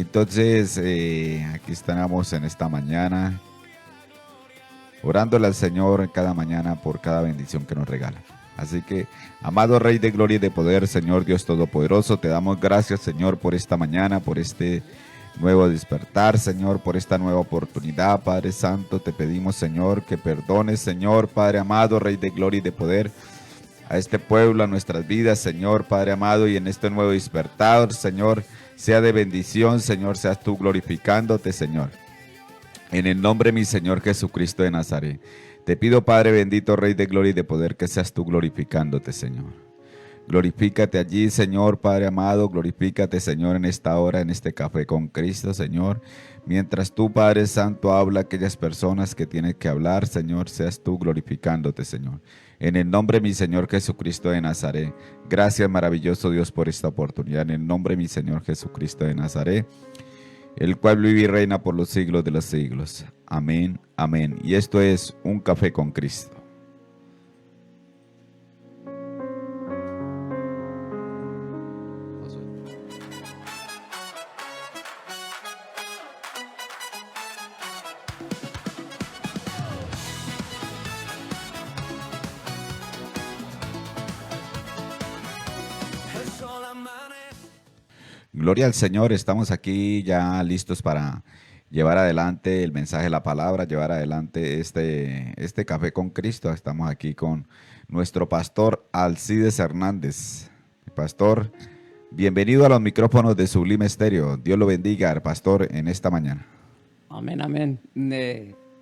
Entonces, aquí estamos en esta mañana, orándole al Señor cada mañana por cada bendición que nos regala. Así que, amado Rey de Gloria y de Poder, Señor Dios Todopoderoso, te damos gracias, Señor, por esta mañana, por este nuevo despertar, Señor, por esta nueva oportunidad, Padre Santo. Te pedimos, Señor, que perdones, Señor, Padre amado, Rey de Gloria y de Poder, a este pueblo, a nuestras vidas, Señor, Padre amado, y en este nuevo despertar, Señor, sea de bendición, Señor, seas tú glorificándote, Señor. En el nombre de mi Señor Jesucristo de Nazaret, te pido, Padre bendito, Rey de Gloria y de Poder, que seas tú glorificándote, Señor. Glorifícate allí, Señor, Padre amado, glorifícate, Señor, en esta hora, en este café con Cristo, Señor. Mientras tú, Padre Santo, habla a aquellas personas que tienen que hablar, Señor, seas tú glorificándote, Señor. En el nombre de mi Señor Jesucristo de Nazaret. Gracias, maravilloso Dios, por esta oportunidad. En el nombre de mi Señor Jesucristo de Nazaret, el cual vive y reina por los siglos de los siglos. Amén, amén. Y esto es Un Café con Cristo. Gloria al Señor, estamos aquí ya listos para llevar adelante el mensaje de la palabra, llevar adelante este café con Cristo. Estamos aquí con nuestro pastor Alcides Hernández. Pastor, bienvenido a los micrófonos de Sublime Estéreo. Dios lo bendiga, pastor, en esta mañana. Amén, amén.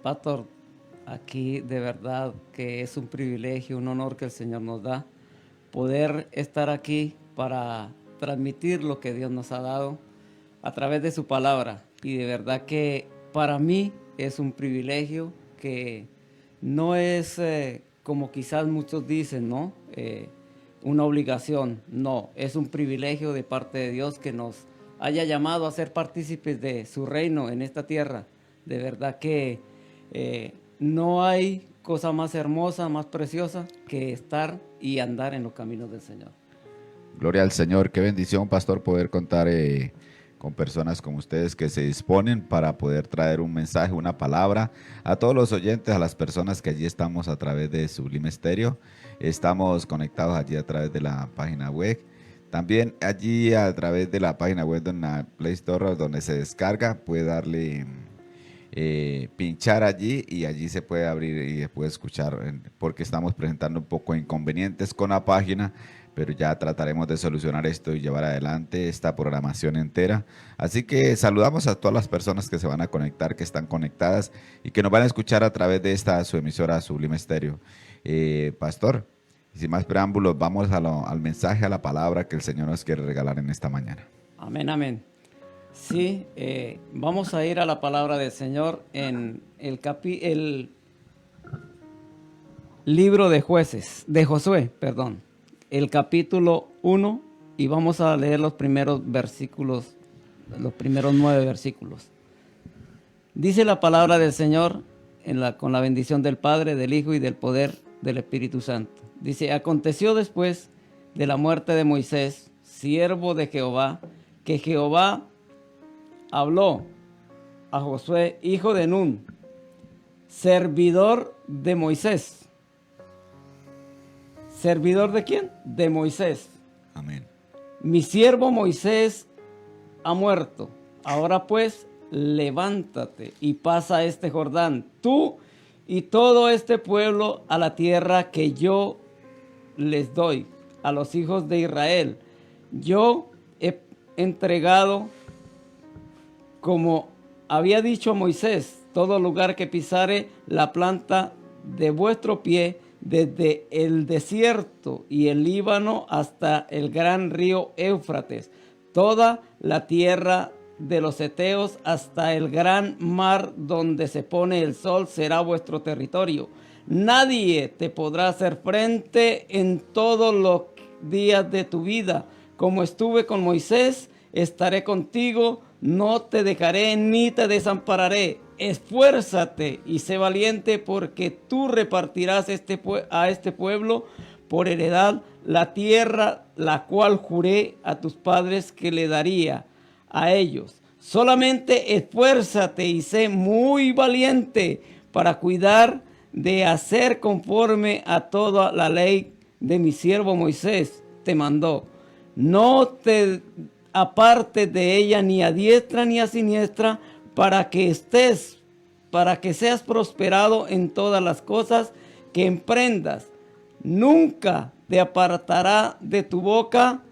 Pastor, aquí de verdad que es un privilegio, un honor que el Señor nos da poder estar aquí para transmitir lo que Dios nos ha dado a través de su palabra. Y de verdad que para mí es un privilegio que no es como quizás muchos dicen, ¿no? Una obligación. No, es un privilegio de parte de Dios que nos haya llamado a ser partícipes de su reino en esta tierra. De verdad que no hay cosa más hermosa, más preciosa que estar y andar en los caminos del Señor. Gloria al Señor, qué bendición, pastor, poder contar con personas como ustedes que se disponen para poder traer un mensaje, una palabra a todos los oyentes, a las personas que allí estamos a través de Sublime Estéreo. Estamos conectados allí a través de la página web. También allí a través de la página web de la Play Store, donde se descarga, puede darle, pinchar allí y allí se puede abrir y puede escuchar, porque estamos presentando un poco inconvenientes con la página, pero ya trataremos de solucionar esto y llevar adelante esta programación entera. Así que saludamos a todas las personas que se van a conectar, que están conectadas y que nos van a escuchar a través de esta su emisora Sublime Estéreo. Pastor, sin más preámbulos, vamos al mensaje, a la palabra que el Señor nos quiere regalar en esta mañana. Amén, amén. Sí, vamos a ir a la palabra del Señor en el libro de Josué, perdón. El capítulo 1, y vamos a leer los primeros versículos, los primeros 9 versículos. Dice la palabra del Señor con la bendición del Padre, del Hijo y del poder del Espíritu Santo. Dice: aconteció después de la muerte de Moisés, siervo de Jehová, que Jehová habló a Josué, hijo de Nun, servidor de Moisés. ¿Servidor de quién? De Moisés. Amén. Mi siervo Moisés ha muerto. Ahora pues, levántate y pasa este Jordán, tú y todo este pueblo, a la tierra que yo les doy a los hijos de Israel. Yo he entregado, como había dicho a Moisés, todo lugar que pisare la planta de vuestro pie, desde el desierto y el Líbano hasta el gran río Éufrates, toda la tierra de los heteos hasta el gran mar donde se pone el sol será vuestro territorio. Nadie te podrá hacer frente en todos los días de tu vida. Como estuve con Moisés, estaré contigo, no te dejaré ni te desampararé. Esfuérzate y sé valiente, porque tú repartirás a este pueblo por heredad la tierra, la cual juré a tus padres que le daría a ellos. Solamente esfuérzate y sé muy valiente para cuidar de hacer conforme a toda la ley de mi siervo Moisés te mandó. No te apartes de ella ni a diestra ni a siniestra, para que seas prosperado en todas las cosas que emprendas. Nunca te apartará de tu boca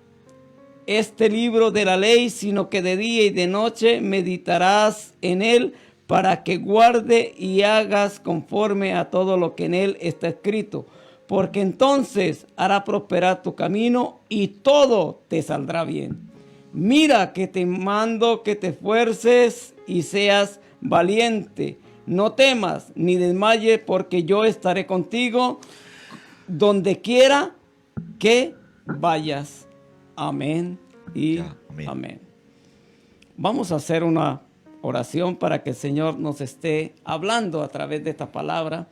este libro de la ley, sino que de día y de noche meditarás en él, para que guarde y hagas conforme a todo lo que en él está escrito. Porque entonces hará prosperar tu camino y todo te saldrá bien. Mira que te mando que te esfuerces y seas valiente. No temas ni desmayes, porque yo estaré contigo donde quiera que vayas. Amén y amén. Vamos a hacer una oración para que el Señor nos esté hablando a través de esta palabra.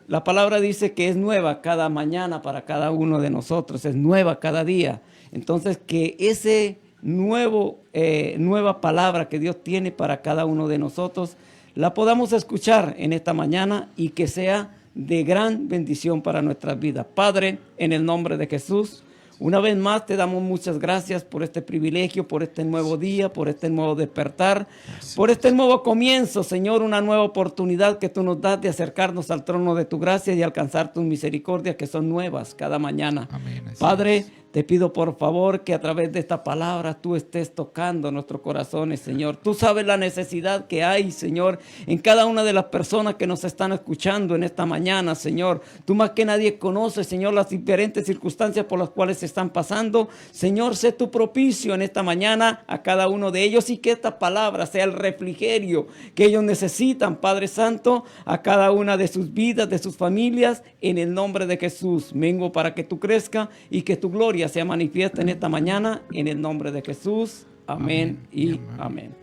La palabra dice que es nueva cada mañana para cada uno de nosotros, es nueva cada día. Entonces, que ese nueva palabra que Dios tiene para cada uno de nosotros, la podamos escuchar en esta mañana y que sea de gran bendición para nuestras vidas. Padre, en el nombre de Jesús, una vez más te damos muchas gracias por este privilegio, por este nuevo día, por este nuevo despertar, por este nuevo comienzo, Señor, una nueva oportunidad que tú nos das de acercarnos al trono de tu gracia y alcanzar tus misericordias que son nuevas cada mañana. Amén. Padre, te pido por favor que a través de esta palabra tú estés tocando nuestros corazones, Señor. Tú sabes la necesidad que hay, Señor, en cada una de las personas que nos están escuchando en esta mañana, Señor. Tú más que nadie conoces, Señor, las diferentes circunstancias por las cuales se están pasando. Señor, sé tu propicio en esta mañana a cada uno de ellos y que esta palabra sea el refrigerio que ellos necesitan, Padre Santo, a cada una de sus vidas, de sus familias, en el nombre de Jesús. Vengo para que tú crezcas y que tu gloria sea manifiesta en esta mañana, en el nombre de Jesús. Amén y amén.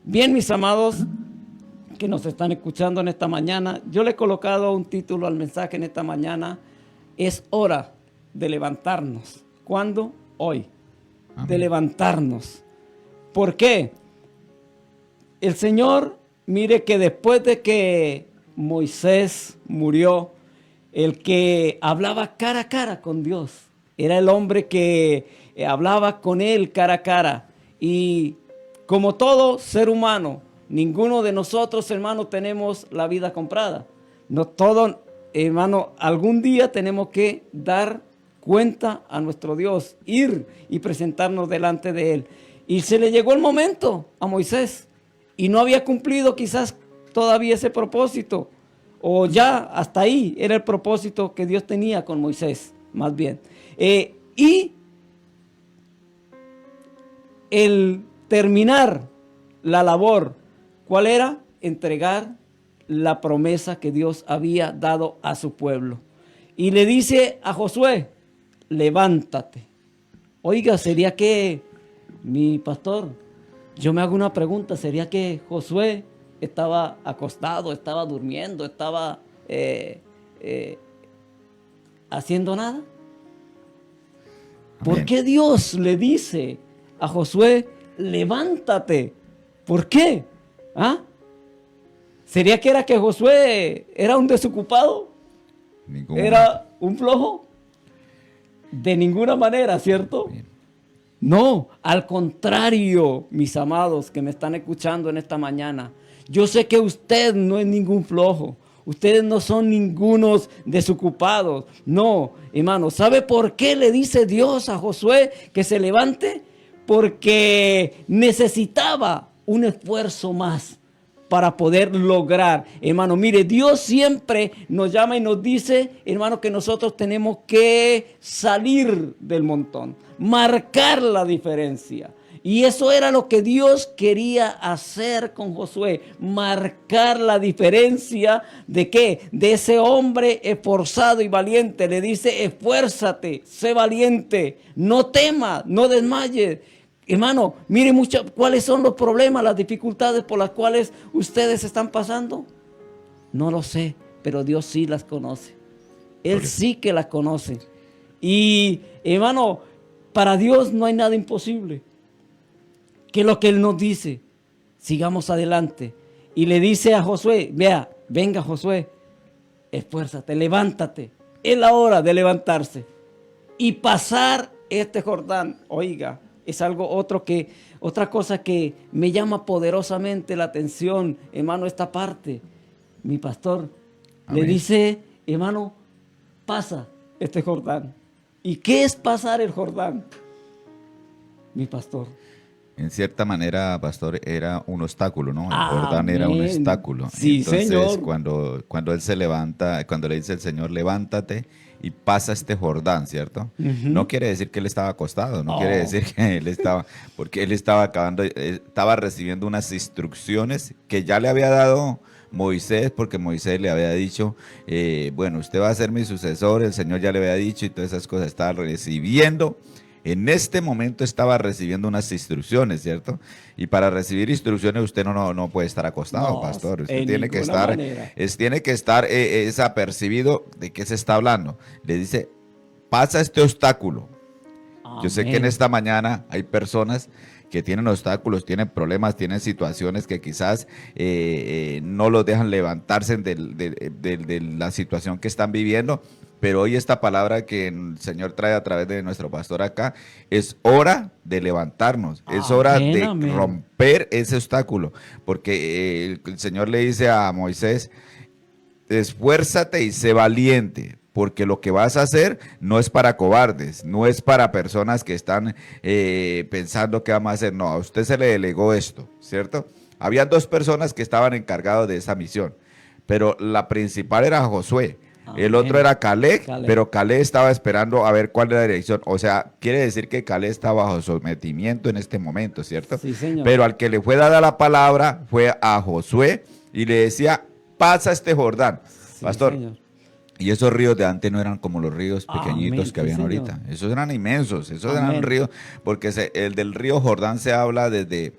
Bien, mis amados que nos están escuchando en esta mañana, yo le he colocado un título al mensaje en esta mañana: es hora de levantarnos. ¿Cuándo? Hoy. Amén. De levantarnos. ¿Por qué? El Señor, mire que después de que Moisés murió, el que hablaba cara a cara con Dios era el hombre que hablaba con él cara a cara. Y como todo ser humano, ninguno de nosotros, hermano, tenemos la vida comprada. No todo, hermano, algún día tenemos que dar cuenta a nuestro Dios, ir y presentarnos delante de Él. Y se le llegó el momento a Moisés y no había cumplido quizás todavía ese propósito, o ya hasta ahí era el propósito que Dios tenía con Moisés, más bien. Y el terminar la labor, ¿cuál era? Entregar la promesa que Dios había dado a su pueblo. Y le dice a Josué: levántate. Oiga, ¿sería que, mi pastor, yo me hago una pregunta, ¿sería que Josué estaba acostado, estaba durmiendo, estaba haciendo nada? ¿Por qué Dios le dice a Josué: levántate? ¿Por qué? ¿Ah? ¿Sería que era que Josué era un desocupado? ¿Era un flojo? De ninguna manera, ¿cierto? Bien. No, al contrario, mis amados que me están escuchando en esta mañana. Yo sé que usted no es ningún flojo. Ustedes no son ningunos desocupados. No, hermano, ¿sabe por qué le dice Dios a Josué que se levante? Porque necesitaba un esfuerzo más para poder lograr. Hermano, mire, Dios siempre nos llama y nos dice, hermano, que nosotros tenemos que salir del montón, marcar la diferencia. Y eso era lo que Dios quería hacer con Josué, marcar la diferencia de ¿qué? De ese hombre esforzado y valiente. Le dice: esfuérzate, sé valiente, no temas, no desmayes. Hermano, mire cuáles son los problemas, las dificultades por las cuales ustedes están pasando. No lo sé, pero Dios sí las conoce. Él sí que las conoce. Y, hermano, para Dios no hay nada imposible. ¿Qué es lo que Él nos dice? Sigamos adelante. Y le dice a Josué, vea, venga Josué, esfuérzate, levántate. Es la hora de levantarse y pasar este Jordán. Oiga, es otra cosa que me llama poderosamente la atención, hermano, esta parte. Mi pastor Amén. le dice, hermano, pasa este Jordán. ¿Y qué es pasar el Jordán? Mi pastor. En cierta manera, pastor, era un obstáculo, ¿no? El Jordán era un Amén. obstáculo. Sí, entonces, Señor. cuando él se levanta, cuando le dice el Señor, levántate y pasa este Jordán, ¿cierto? No quiere decir que él estaba acostado, no quiere decir que él estaba, porque él estaba recibiendo unas instrucciones que ya le había dado Moisés, porque Moisés le había dicho, bueno, usted va a ser mi sucesor, el Señor ya le había dicho y todas esas cosas, estaba recibiendo. En este momento estaba recibiendo unas instrucciones, ¿cierto? Y para recibir instrucciones usted no puede estar acostado, No, pastor. Usted en tiene que ninguna estar, manera. tiene que estar es apercibido de qué se está hablando. Le dice, pasa este obstáculo. Yo sé que en Amén. esta mañana hay personas que tienen obstáculos, tienen problemas, tienen situaciones que quizás no los dejan levantarse de la situación que están viviendo. Pero hoy esta palabra que el Señor trae a través de nuestro pastor acá, es hora de levantarnos, es hora Amén, de amén. romper ese obstáculo, porque el Señor le dice a Moisés, esfuérzate y sé valiente, porque lo que vas a hacer no es para cobardes, no es para personas que están pensando qué vamos a hacer, no, a usted se le delegó esto, ¿cierto? Habían dos personas que estaban encargados de esa misión, pero la principal era Josué. El Amén. otro era Caleb, Caleb. pero Caleb estaba esperando a ver cuál era la dirección. O sea, quiere decir que Caleb está bajo sometimiento en este momento, ¿cierto? Sí, señor. Pero al que le fue dada la palabra fue a Josué y le decía, pasa este Jordán. Sí, Pastor, señor. y esos ríos de antes no eran como los ríos pequeñitos Amén, que habían sí, señor. ahorita. Esos eran inmensos, esos Amén. eran ríos, porque el del río Jordán se habla desde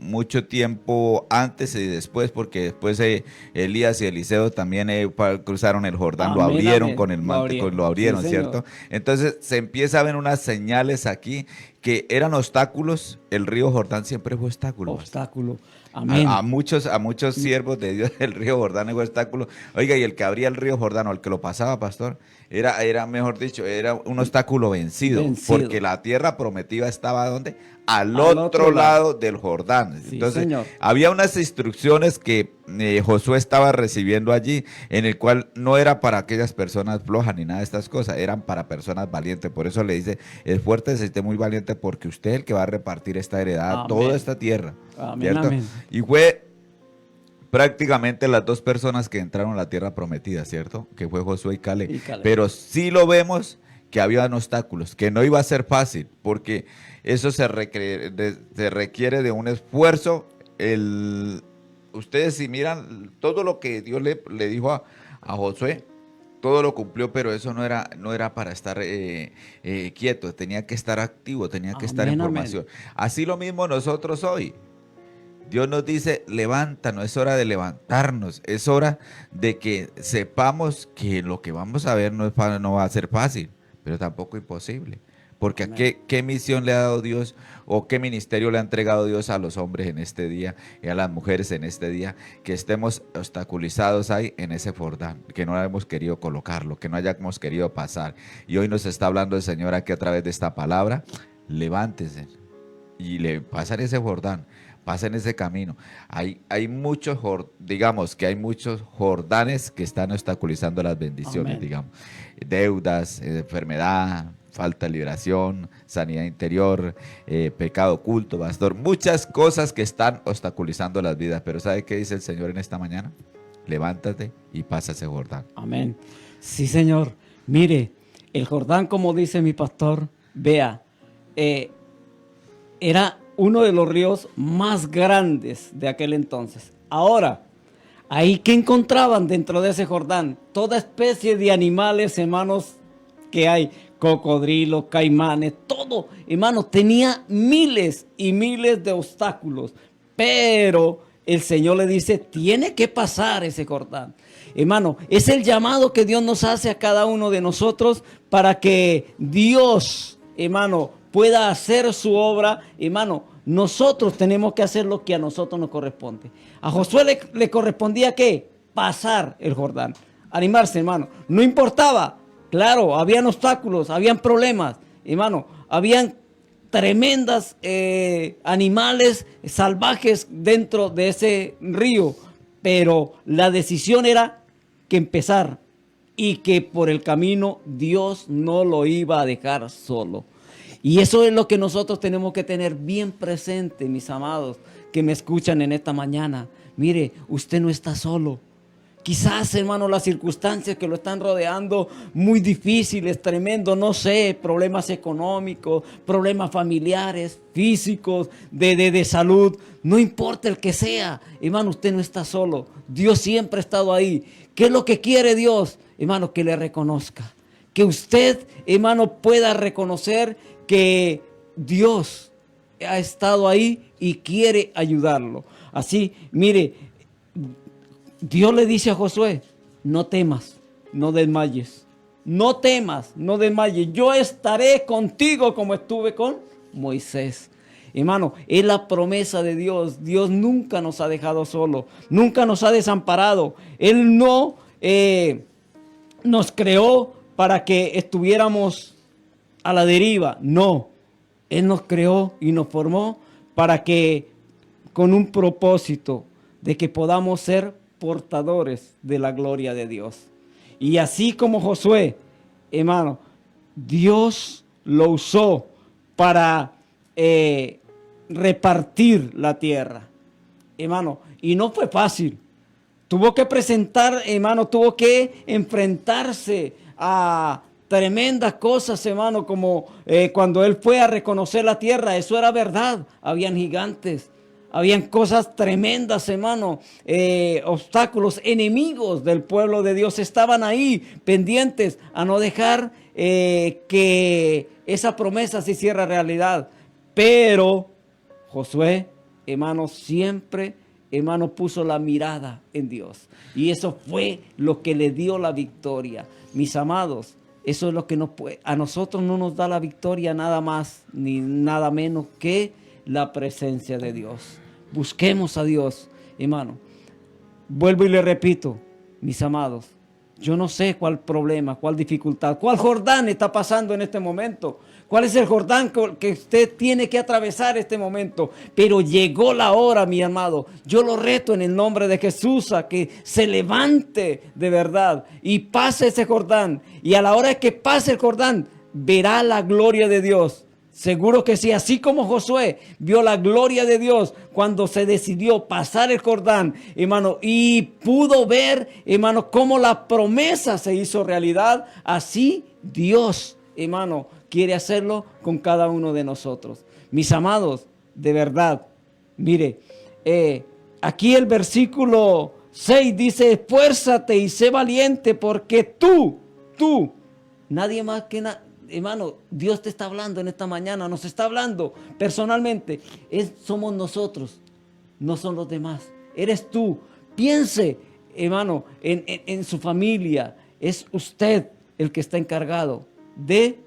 mucho tiempo antes y después, porque después Elías y Eliseo también cruzaron el Jordán, lo Amén, abrieron amén. con el Lo manto, abrieron. lo abrieron, Sí, ¿cierto? señor. Entonces se empieza a ver unas señales aquí que eran obstáculos. El río Jordán siempre fue obstáculo. Obstáculo. Amén. A muchos siervos de Dios el río Jordán es obstáculo. Oiga, y el que abría el río Jordán o el que lo pasaba, pastor, era mejor dicho, era un obstáculo vencido, porque la tierra prometida estaba ¿dónde? Al otro lado del Jordán. Sí, Entonces, señor. había unas instrucciones que Josué estaba recibiendo allí, en el cual no era para aquellas personas flojas ni nada de estas cosas, eran para personas valientes. Por eso le dice, es fuerte, esté muy valiente, porque usted es el que va a repartir esta heredad, Amén. toda esta tierra. Amén, ¿cierto? amén. Y fue prácticamente las dos personas que entraron a la tierra prometida, ¿cierto? Que fue Josué y Caleb. Y Caleb. Pero sí lo vemos que habían obstáculos, que no iba a ser fácil, porque eso se requiere de un esfuerzo. Ustedes si miran todo lo que Dios le dijo a Josué, todo lo cumplió, pero eso no era para estar quieto, tenía que estar activo, tenía que estar en Amén, formación. Así lo mismo nosotros hoy. Dios nos dice, levántanos, es hora de levantarnos, es hora de que sepamos que lo que vamos a ver no va a ser fácil, pero tampoco imposible. Porque ¿qué misión le ha dado Dios o qué ministerio le ha entregado Dios a los hombres en este día y a las mujeres en este día? Que estemos obstaculizados ahí en ese Jordán, que no hemos querido colocarlo, que no hayamos querido pasar. Y hoy nos está hablando el Señor aquí a través de esta palabra, levántense y le pasan ese Jordán. Pasen ese camino. Hay muchos, digamos que hay muchos Jordanes que están obstaculizando las bendiciones, Amén. digamos. Deudas, enfermedad, falta de liberación, sanidad interior, pecado oculto, pastor. Muchas cosas que están obstaculizando las vidas. Pero ¿sabe qué dice el Señor en esta mañana? Levántate y pasa ese Jordán. Amén. Sí, Señor. Mire, el Jordán, como dice mi pastor, vea, era uno de los ríos más grandes de aquel entonces. Ahora, ahí que encontraban dentro de ese Jordán, toda especie de animales, hermanos, que hay, cocodrilos, caimanes, todo, hermanos, tenía miles y miles de obstáculos, pero el Señor le dice, tiene que pasar ese Jordán. Hermano, es el llamado que Dios nos hace a cada uno de nosotros para que Dios, hermano, pueda hacer su obra, hermano, nosotros tenemos que hacer lo que a nosotros nos corresponde. A Josué le correspondía ¿qué? Pasar el Jordán. Animarse, hermano. No importaba. Claro, habían obstáculos, habían problemas, hermano. Habían tremendas animales salvajes dentro de ese río. Pero la decisión era que empezar y que por el camino Dios no lo iba a dejar solo. Y eso es lo que nosotros tenemos que tener bien presente, mis amados, que me escuchan en esta mañana. Mire, usted no está solo. Quizás, hermano, las circunstancias que lo están rodeando muy difíciles, tremendos, no sé, problemas económicos, problemas familiares, físicos, de salud, no importa el que sea, hermano, usted no está solo. Dios siempre ha estado ahí. ¿Qué es lo que quiere Dios? Hermano, que le reconozca. Que usted, hermano, pueda reconocer que Dios ha estado ahí y quiere ayudarlo. Así, mire, Dios le dice a Josué, no temas, no desmayes. No temas, no desmayes. Yo estaré contigo como estuve con Moisés. Hermano, es la promesa de Dios. Dios nunca nos ha dejado solos, nunca nos ha desamparado. Él no nos creó para que estuviéramos a la deriva. No, Él nos creó y nos formó para que con un propósito de que podamos ser portadores de la gloria de Dios. Y así como Josué, hermano, Dios lo usó para repartir la tierra, hermano, y no fue fácil. Tuvo que presentar, hermano, tuvo que enfrentarse a tremendas cosas, hermano, como cuando él fue a reconocer la tierra. Eso era verdad, habían gigantes, habían cosas tremendas, hermano, obstáculos, enemigos del pueblo de Dios estaban ahí pendientes a no dejar que esa promesa se hiciera realidad. Pero Josué, hermano, siempre, hermano, puso la mirada en Dios. Y eso fue lo que le dio la victoria. Mis amados, eso es lo que a nosotros no nos da la victoria nada más ni nada menos que la presencia de Dios. Busquemos a Dios, hermano. Vuelvo y le repito, mis amados, yo no sé cuál problema, cuál dificultad, cuál Jordán está pasando en este momento. ¿Cuál es el Jordán que usted tiene que atravesar este momento? Pero llegó la hora, mi amado. Yo lo reto en el nombre de Jesús a que se levante de verdad y pase ese Jordán. Y a la hora que pase el Jordán, verá la gloria de Dios. Seguro que sí, así como Josué vio la gloria de Dios cuando se decidió pasar el Jordán, hermano, y pudo ver, hermano, cómo la promesa se hizo realidad. Así Dios, hermano, quiere hacerlo con cada uno de nosotros. Mis amados, de verdad, mire, aquí el versículo 6 dice, esfuérzate y sé valiente porque tú, nadie más que hermano, Dios te está hablando en esta mañana, nos está hablando personalmente. Somos nosotros, no son los demás. Eres tú. Piense, hermano, en su familia. Es usted el que está encargado de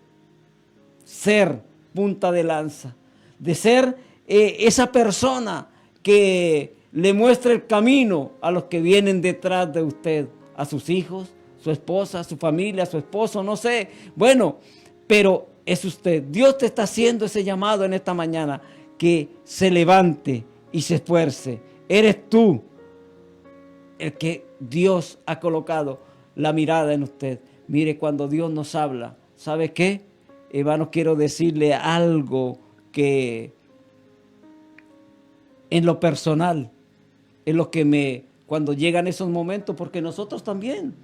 ser punta de lanza, de ser esa persona que le muestre el camino a los que vienen detrás de usted, a sus hijos, su esposa, su familia, su esposo, no sé. Bueno, pero es usted. Dios te está haciendo ese llamado en esta mañana, que se levante y se esfuerce. Eres tú el que Dios ha colocado la mirada en usted. Mire, cuando Dios nos habla, ¿sabe qué? Hermano, quiero decirle algo que en lo personal es lo que cuando llegan esos momentos, porque nosotros también,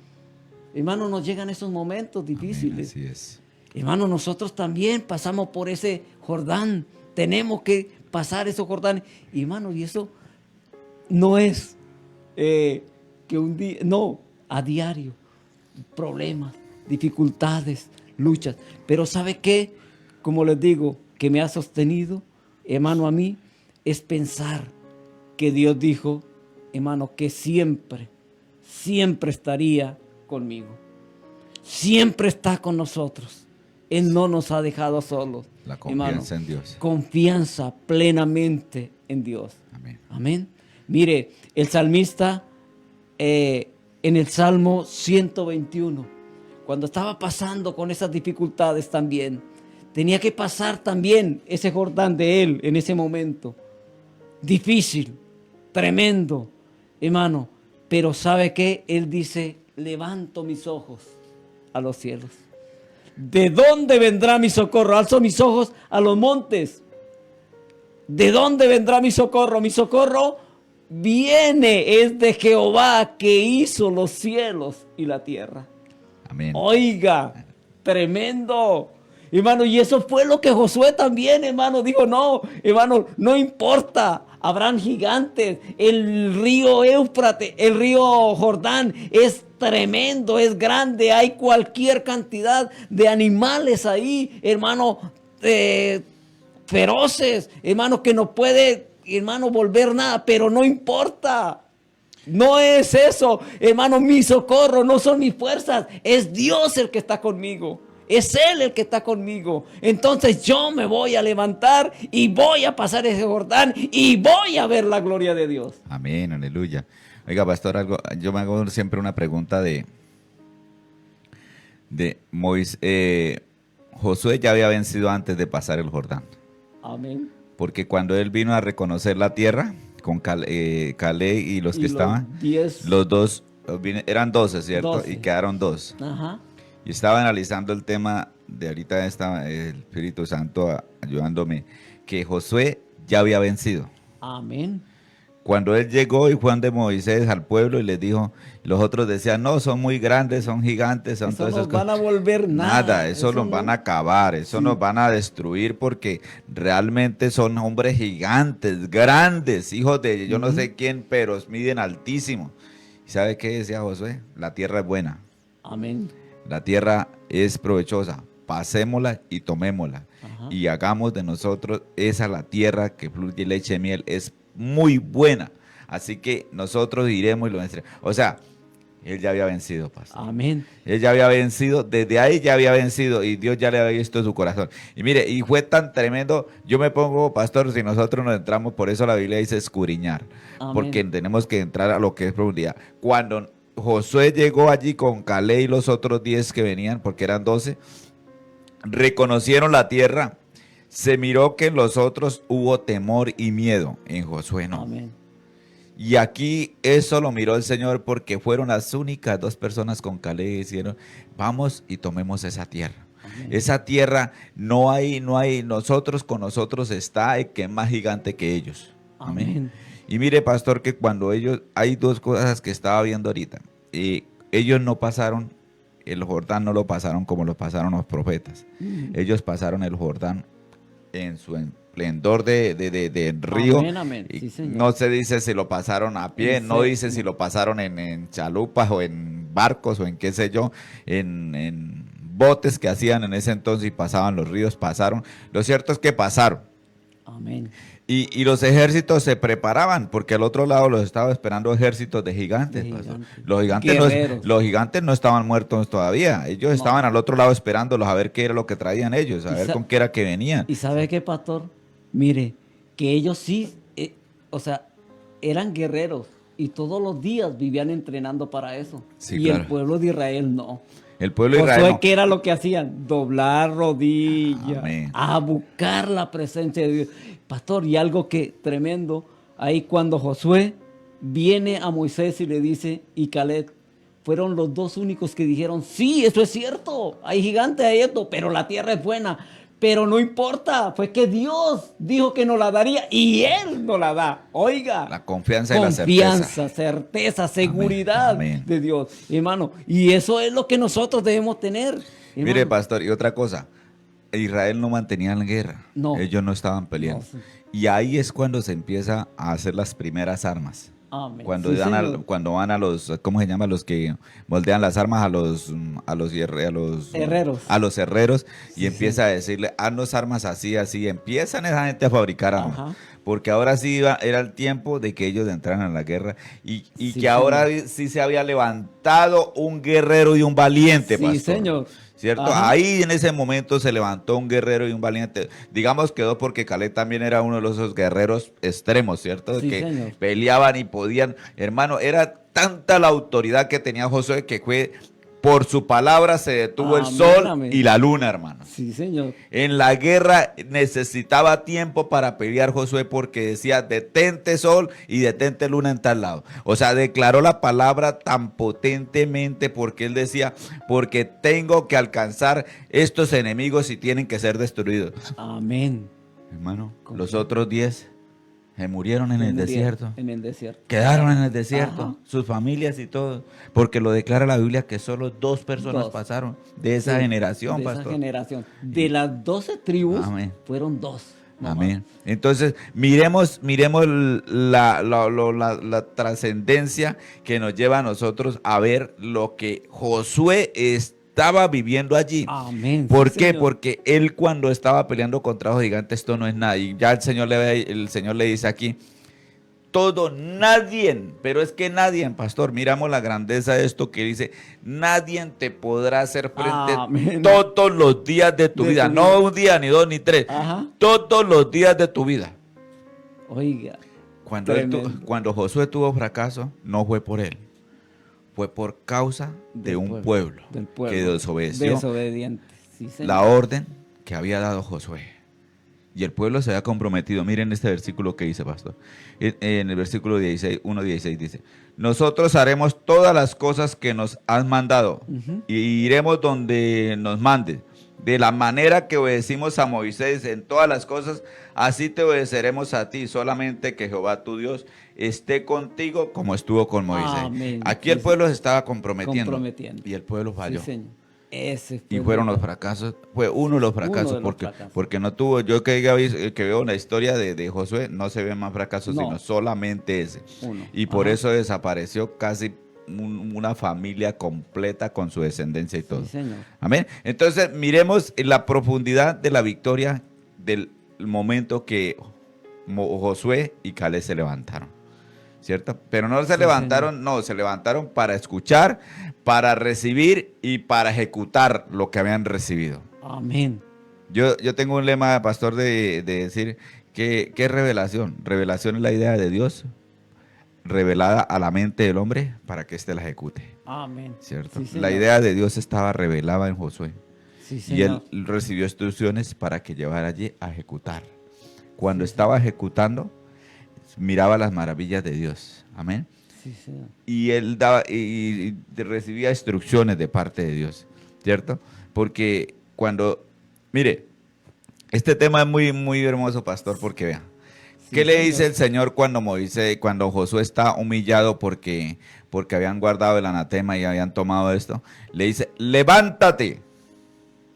hermano, nos llegan esos momentos difíciles. Amén, así es. Hermano, nosotros también pasamos por ese Jordán. Tenemos que pasar esos Jordán. Hermano, y eso no es que un día, no, a diario. Problemas, dificultades, luchas. Pero ¿sabe qué? Como les digo, que me ha sostenido, hermano, a mí, es pensar que Dios dijo, hermano, que siempre estaría conmigo. Siempre está con nosotros. Él no nos ha dejado solos. La confianza Hermano, en Dios. confianza plenamente en Dios. Amén. Amén. Mire, el salmista en el Salmo 121, cuando estaba pasando con esas dificultades también, tenía que pasar también ese Jordán de él en ese momento. Difícil, tremendo, hermano. Pero ¿sabe qué? Él dice, levanto mis ojos a los cielos. ¿De dónde vendrá mi socorro? Alzo mis ojos a los montes. ¿De dónde vendrá mi socorro? Mi socorro viene, es de Jehová que hizo los cielos y la tierra. Amén. Oiga, tremendo. Hermano, y eso fue lo que Josué también, hermano, dijo, no, hermano, no importa, habrán gigantes, el río Éufrates, el río Jordán es tremendo, es grande, hay cualquier cantidad de animales ahí, hermano, feroces, hermano, que no puede, hermano, volver nada, pero no importa. No es eso, hermano, mi socorro, no son mis fuerzas, es Dios el que está conmigo. Es Él el que está conmigo. Entonces yo me voy a levantar y voy a pasar ese Jordán y voy a ver la gloria de Dios. Amén, aleluya. Oiga, pastor, yo me hago siempre una pregunta de Moisés. Josué ya había vencido antes de pasar el Jordán. Amén. Porque cuando él vino a reconocer la tierra con Caleb y los que estaban, 10. los dos, eran 12, ¿cierto? 12. Y quedaron 2. Ajá. Y estaba analizando el tema de ahorita, el Espíritu Santo ayudándome, que Josué ya había vencido. Amén. Cuando él llegó y fue ante Moisés al pueblo y les dijo, los otros decían, no, son muy grandes, son gigantes, son Eso todas no esas cosas. van a volver nada. Eso nos van a acabar, eso Sí. nos van a destruir porque realmente son hombres gigantes, grandes, hijos de yo no sé quién, pero miden altísimo. ¿Y sabe qué decía Josué? La tierra es buena. Amén. La tierra es provechosa, pasémosla y tomémosla. Ajá. Y hagamos de nosotros esa la tierra que fluye leche y miel, es muy buena. Así que nosotros iremos y lo venceremos. O sea, él ya había vencido, pastor. Amén. Él ya había vencido, desde ahí ya había vencido y Dios ya le había visto su corazón. Y mire, y fue tan tremendo, yo me pongo, pastor, si nosotros nos entramos, por eso la Biblia dice escudriñar, Amén. porque tenemos que entrar a lo que es profundidad. Cuando Josué llegó allí con Caleb y los otros 10 que venían, porque eran 12, reconocieron la tierra, se miró que en los otros hubo temor y miedo, en Josué no. Amén. Y aquí eso lo miró el Señor porque fueron las únicas 2 personas con Caleb y dijeron, vamos y tomemos esa tierra. Amén. Esa tierra no hay, nosotros con nosotros está el que es más gigante que ellos. Amén. Amén. Y mire, pastor, que cuando hay 2 cosas que estaba viendo ahorita. Ellos no pasaron, el Jordán no lo pasaron como lo pasaron los profetas. Ellos pasaron el Jordán en su esplendor de río. Amén, amén. Sí, señor. No se dice si lo pasaron a pie, no dice si lo pasaron en chalupas o en barcos o en qué sé yo, en botes que hacían en ese entonces y pasaban los ríos, pasaron. Lo cierto es que pasaron. Amén. Y los ejércitos se preparaban porque al otro lado los estaba esperando ejércitos de gigantes. De pastor. gigantes. Los gigantes no estaban muertos todavía. Ellos No. estaban al otro lado esperándolos a ver qué era lo que traían ellos, a Y ver sa- con qué era que venían. ¿Y sabe qué, pastor? Mire, que ellos sí, o sea, eran guerreros y todos los días vivían entrenando para eso. Sí, y claro. el pueblo de Israel no. El pueblo de Josué, Israel. ¿qué era lo que hacían? Doblar rodillas, Amén. a buscar la presencia de Dios. Pastor, y algo que tremendo, ahí cuando Josué viene a Moisés y le dice, y Caleb, fueron los 2 únicos que dijeron, sí, eso es cierto, hay gigantes, hay esto, pero la tierra es buena. Pero no importa, fue que Dios dijo que nos la daría y Él nos la da. Oiga. La confianza y la certeza. Confianza, certeza, seguridad Amén. de Dios, hermano. Y eso es lo que nosotros debemos tener. Mire, hermano. pastor, y otra cosa. Israel no mantenía la guerra. No. Ellos no estaban peleando. No, sí. Y ahí es cuando se empieza a hacer las primeras armas. Amén. Cuando, Sí, señor. cuando van a los, ¿cómo se llama? Los que moldean las armas a los Herreros. A los herreros y Sí, empieza a decirle, haznos armas así, así. Empiezan esa gente a fabricar armas. Ajá. porque ahora sí era el tiempo de que ellos entraran a la guerra y Sí, que ahora señor. sí se había levantado un guerrero y un valiente, Sí, pastor. señor. ¿Cierto? Ajá. Ahí en ese momento se levantó un guerrero y un valiente. Digamos quedó porque Caleb también era uno de esos guerreros extremos, ¿cierto? Sí, Que señor. peleaban y podían. Hermano, era tanta la autoridad que tenía Josué que fue por su palabra se detuvo el Amén, sol y amén. la luna, hermano. Sí, señor. En la guerra necesitaba tiempo para pelear Josué porque decía, detente sol y detente luna en tal lado. O sea, declaró la palabra tan potentemente porque él decía, porque tengo que alcanzar estos enemigos y tienen que ser destruidos. Amén. Hermano, ¿Con los qué? otros 10 se murieron en Se el murieron desierto. en el desierto. Quedaron en el desierto, Ajá. sus familias y todo, porque lo declara la Biblia que solo 2 personas Dos. pasaron de esa Sí, generación, de esa pastor. generación. De las 12 tribus, Amén. fueron 2. Amén. Entonces, miremos la trascendencia que nos lleva a nosotros a ver lo que Josué estaba viviendo allí. Amén. ¿Por Sí, qué? señor. Porque él cuando estaba peleando contra los gigantes, esto no es nada. Y ya el Señor le dice aquí, todo, nadie, pero es que nadie, pastor, miramos la grandeza de esto que dice, nadie te podrá hacer frente Amén. todos los días de tu De vida, tu no vida. un día, ni 2, ni 3, Ajá. todos los días de tu vida. Oiga. Cuando, Tremendo. cuando Josué tuvo fracaso, no fue por él, fue por causa de Del un pueblo, Del pueblo. que desobedeció Desobediente. Sí, señor. la orden que había dado Josué. Y el pueblo se había comprometido. Miren este versículo que dice, pastor. En el versículo 16, 1:16 dice, nosotros haremos todas las cosas que nos has mandado Ujú. y iremos donde nos mandes. De la manera que obedecimos a Moisés en todas las cosas, así te obedeceremos a ti. Solamente que Jehová tu Dios esté contigo como estuvo con Moisés. Amén. Aquí Sí, el pueblo sí. se estaba comprometiendo. Comprometiendo. Y el pueblo falló. Sí, señor. Ese Y fue fueron el- los fracasos, fue uno de los fracasos, Uno de los porque, fracasos. porque no tuvo, yo que, que veo la historia de Josué, no se ven más fracasos, No. sino solamente ese. Uno. Y por Ajá. eso desapareció casi una familia completa con su descendencia y todo. Sí, señor. Amén. Entonces, miremos la profundidad de la victoria del momento que Josué y Caleb se levantaron. ¿Cierto? Pero no se Sí, levantaron, no, se levantaron para escuchar, para recibir y para ejecutar lo que habían recibido. Amén. Yo tengo un lema, pastor, de decir que es revelación. Revelación es la idea de Dios revelada a la mente del hombre para que éste la ejecute. Amén. ¿Cierto? Sí, La señor. idea de Dios estaba revelada en Josué. Sí, Y él señor. recibió instrucciones para que llevara allí a ejecutar. Cuando Sí, estaba ejecutando, miraba las maravillas de Dios. Amén. Sí, señor. Y él daba y recibía instrucciones de parte de Dios, ¿cierto? Porque cuando, mire, este tema es muy, muy hermoso, pastor, porque vea, Sí, ¿qué le señor. dice el Señor cuando Josué está humillado porque habían guardado el anatema y habían tomado esto? Le dice, levántate.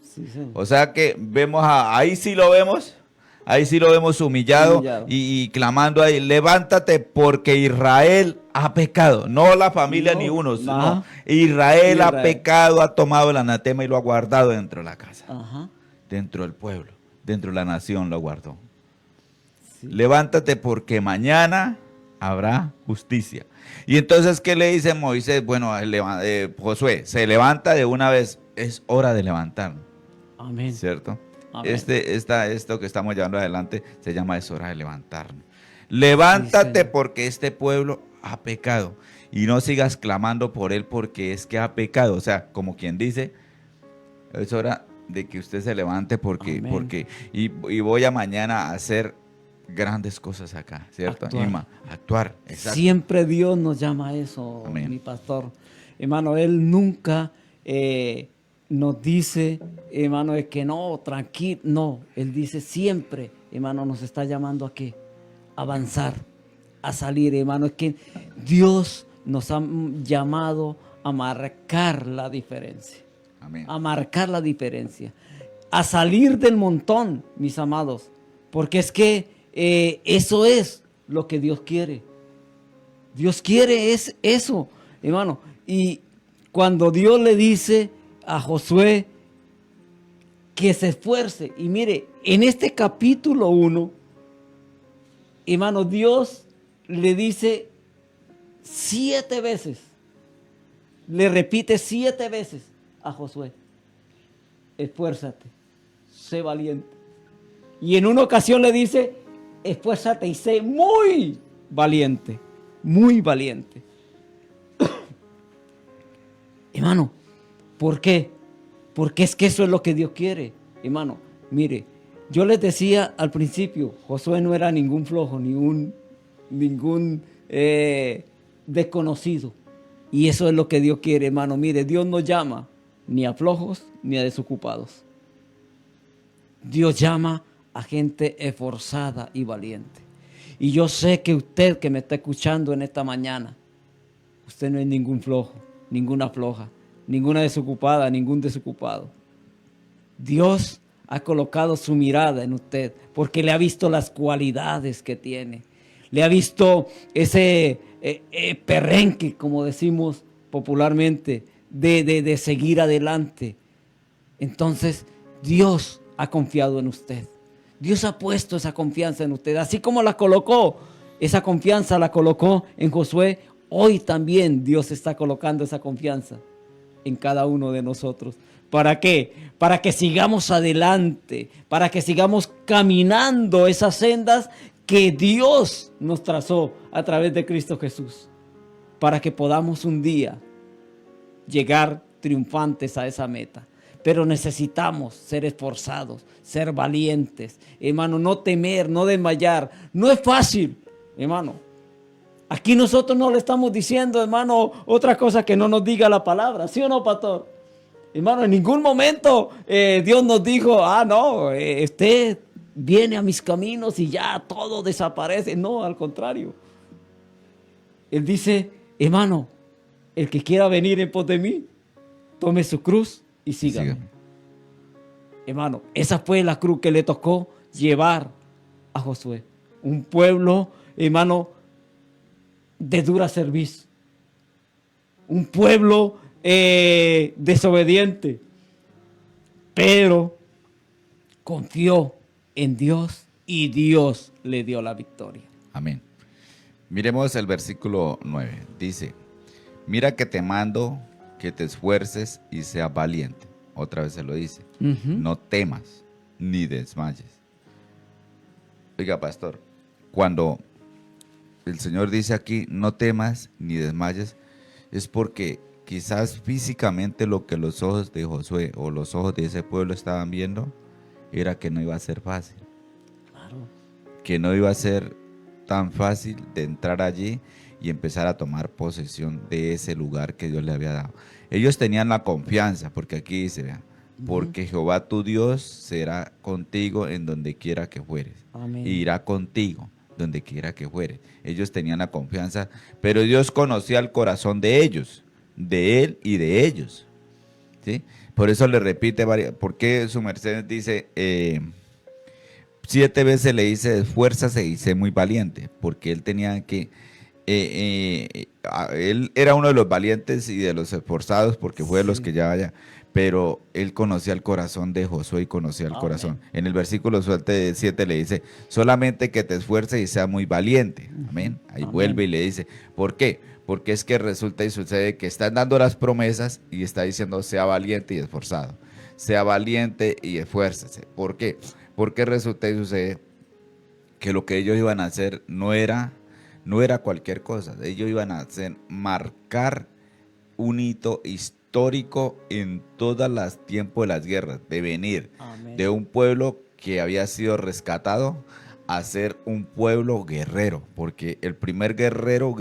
Sí, señor. O sea que vemos, ahí sí lo vemos. Ahí sí lo vemos humillado, Humillado. y clamando ahí, levántate porque Israel ha pecado. No la familia No, ni uno, no. ajá. Israel ha Israel. pecado, ha tomado el anatema y lo ha guardado dentro de la casa, Ajá. dentro del pueblo, dentro de la nación lo guardó. Sí. Levántate porque mañana habrá justicia. Y entonces, ¿qué le dice Moisés? Bueno, Josué, se levanta de una vez, es hora de levantar, Amén. ¿cierto? Amén. Esto que estamos llevando adelante se llama es hora de levantarnos. Levántate Señor. porque este pueblo ha pecado y no sigas clamando por él porque es que ha pecado. O sea, como quien dice, es hora de que usted se levante Amén. y voy a mañana a hacer grandes cosas acá, ¿cierto? Actuar. Actuar, exacto. Siempre Dios nos llama a eso, Amén. mi pastor. Hermano, Él nunca nos dice, hermano, es que no, tranquilo. No, Él dice siempre, hermano, nos está llamando a qué? A avanzar, a salir, hermano. Es que Dios nos ha llamado a marcar la diferencia. Amén. A marcar la diferencia. A salir del montón, mis amados. Porque es que eso es lo que Dios quiere. Dios quiere es eso, hermano. Y cuando Dios le dice a Josué que se esfuerce, y mire, en este capítulo 1, hermano, Dios le dice 7 veces, le repite 7 veces a Josué: esfuérzate, sé valiente. Y en una ocasión le dice: esfuérzate y sé muy valiente, muy valiente. Hermano, ¿por qué? Porque es que eso es lo que Dios quiere. Hermano, mire, yo les decía al principio, Josué no era ningún flojo, ningún desconocido. Y eso es lo que Dios quiere, hermano. Mire, Dios no llama ni a flojos ni a desocupados. Dios llama a gente esforzada y valiente. Y yo sé que usted que me está escuchando en esta mañana, usted no es ningún flojo, ninguna floja, ninguna desocupada, ningún desocupado. Dios ha colocado su mirada en usted porque le ha visto las cualidades que tiene. Le ha visto ese perrenque, como decimos popularmente, de seguir adelante. Entonces, Dios ha confiado en usted. Dios ha puesto esa confianza en usted. Así como la colocó, esa confianza la colocó en Josué, hoy también Dios está colocando esa confianza en cada uno de nosotros. ¿Para qué? Para que sigamos adelante, para que sigamos caminando esas sendas que Dios nos trazó a través de Cristo Jesús, para que podamos un día llegar triunfantes a esa meta. Pero necesitamos ser esforzados, ser valientes, hermano, no temer, no desmayar. No es fácil, hermano. Aquí nosotros no le estamos diciendo, hermano, otra cosa que no nos diga la palabra, ¿sí o no, pastor? Hermano, en ningún momento Dios nos dijo: no, usted viene a mis caminos y ya todo desaparece. No, al contrario. Él dice: hermano, el que quiera venir en pos de mí, tome su cruz y sígame. Hermano, esa fue la cruz que le tocó llevar a Josué. Un pueblo, hermano, de dura servicio. Un pueblo desobediente. Pero confió en Dios y Dios le dio la victoria. Amén. Miremos el versículo 9. Dice: mira que te mando que te esfuerces y seas valiente. Otra vez se lo dice. No temas ni desmayes. Oiga, pastor, cuando el Señor dice aquí: no temas ni desmayes, es porque quizás físicamente lo que los ojos de Josué o los ojos de ese pueblo estaban viendo era que no iba a ser fácil. Claro. Que no iba a ser tan fácil de entrar allí y empezar a tomar posesión de ese lugar que Dios le había dado. Ellos tenían la confianza, porque aquí dice, vean, porque Jehová tu Dios será contigo en donde quiera que fueres. Amén. Y irá contigo donde quiera que fueres. Ellos tenían la confianza, pero Dios conocía el corazón de ellos, de él y de ellos. ¿Sí? Por eso le repite, porque su merced dice, 7 veces le dice: esfuérzase y sé muy valiente, porque él tenía que, él era uno de los valientes y de los esforzados, porque fue de los que ya vaya, pero él conocía el corazón de Josué y conocía el corazón. En el versículo 7 le dice: solamente que te esfuerces y sea muy valiente. Amén. Ahí vuelve y le dice: ¿por qué? Porque es que resulta y sucede que están dando las promesas y está diciendo: sea valiente y esforzado, sea valiente y esfuércese. ¿Por qué? Porque resulta y sucede que lo que ellos iban a hacer no era cualquier cosa. Ellos iban a hacer, marcar un hito histórico en todos los tiempos de las guerras, de venir de un pueblo que había sido rescatado a ser un pueblo guerrero, porque el primer guerrero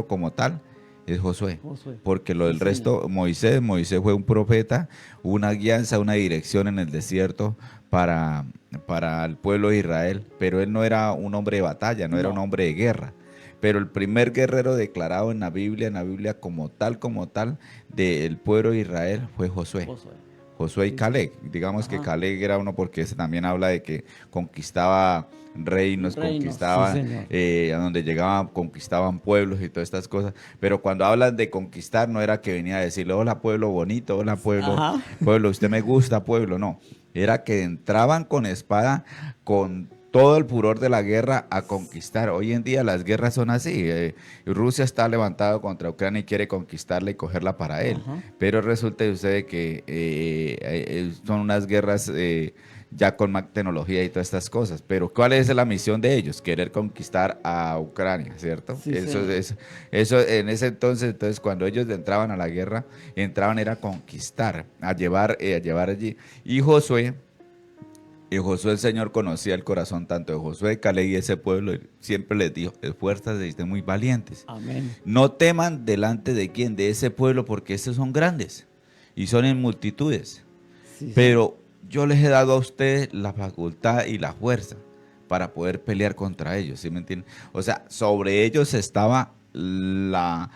como tal es Josué. Porque lo del resto, Moisés fue un profeta, una guianza, una dirección en el desierto para el pueblo de Israel, pero él no era un hombre de batalla, no era un hombre de guerra. Pero el primer guerrero declarado en la Biblia como tal del pueblo de Israel fue Josué. Josué y Caleb. Digamos que Caleb era uno porque ese también habla de que conquistaba reinos, conquistaban, a donde llegaban, conquistaban pueblos y todas estas cosas. Pero cuando hablan de conquistar, no era que venía a decirle: hola pueblo bonito, hola pueblo, usted me gusta pueblo. No, era que entraban con espada, con todo el furor de la guerra a conquistar. Hoy en día las guerras son así. Rusia está levantado contra Ucrania y quiere conquistarla y cogerla para él. Ajá. Pero resulta de usted que son unas guerras ya con más tecnología y todas estas cosas. Pero ¿cuál es la misión de ellos? Querer conquistar a Ucrania, ¿cierto? Sí, señor. Eso en ese entonces, cuando ellos entraban a la guerra, entraban era a conquistar, a llevar allí. Y Josué el Señor conocía el corazón tanto de Josué, de Caleb y ese pueblo, y siempre les dijo, esfuérzate y estén muy valientes. Amén. No teman delante de quién, de ese pueblo, porque estos son grandes y son en multitudes. Sí, Pero yo les he dado a ustedes la facultad y la fuerza para poder pelear contra ellos, ¿sí me entienden? O sea, sobre ellos estaba la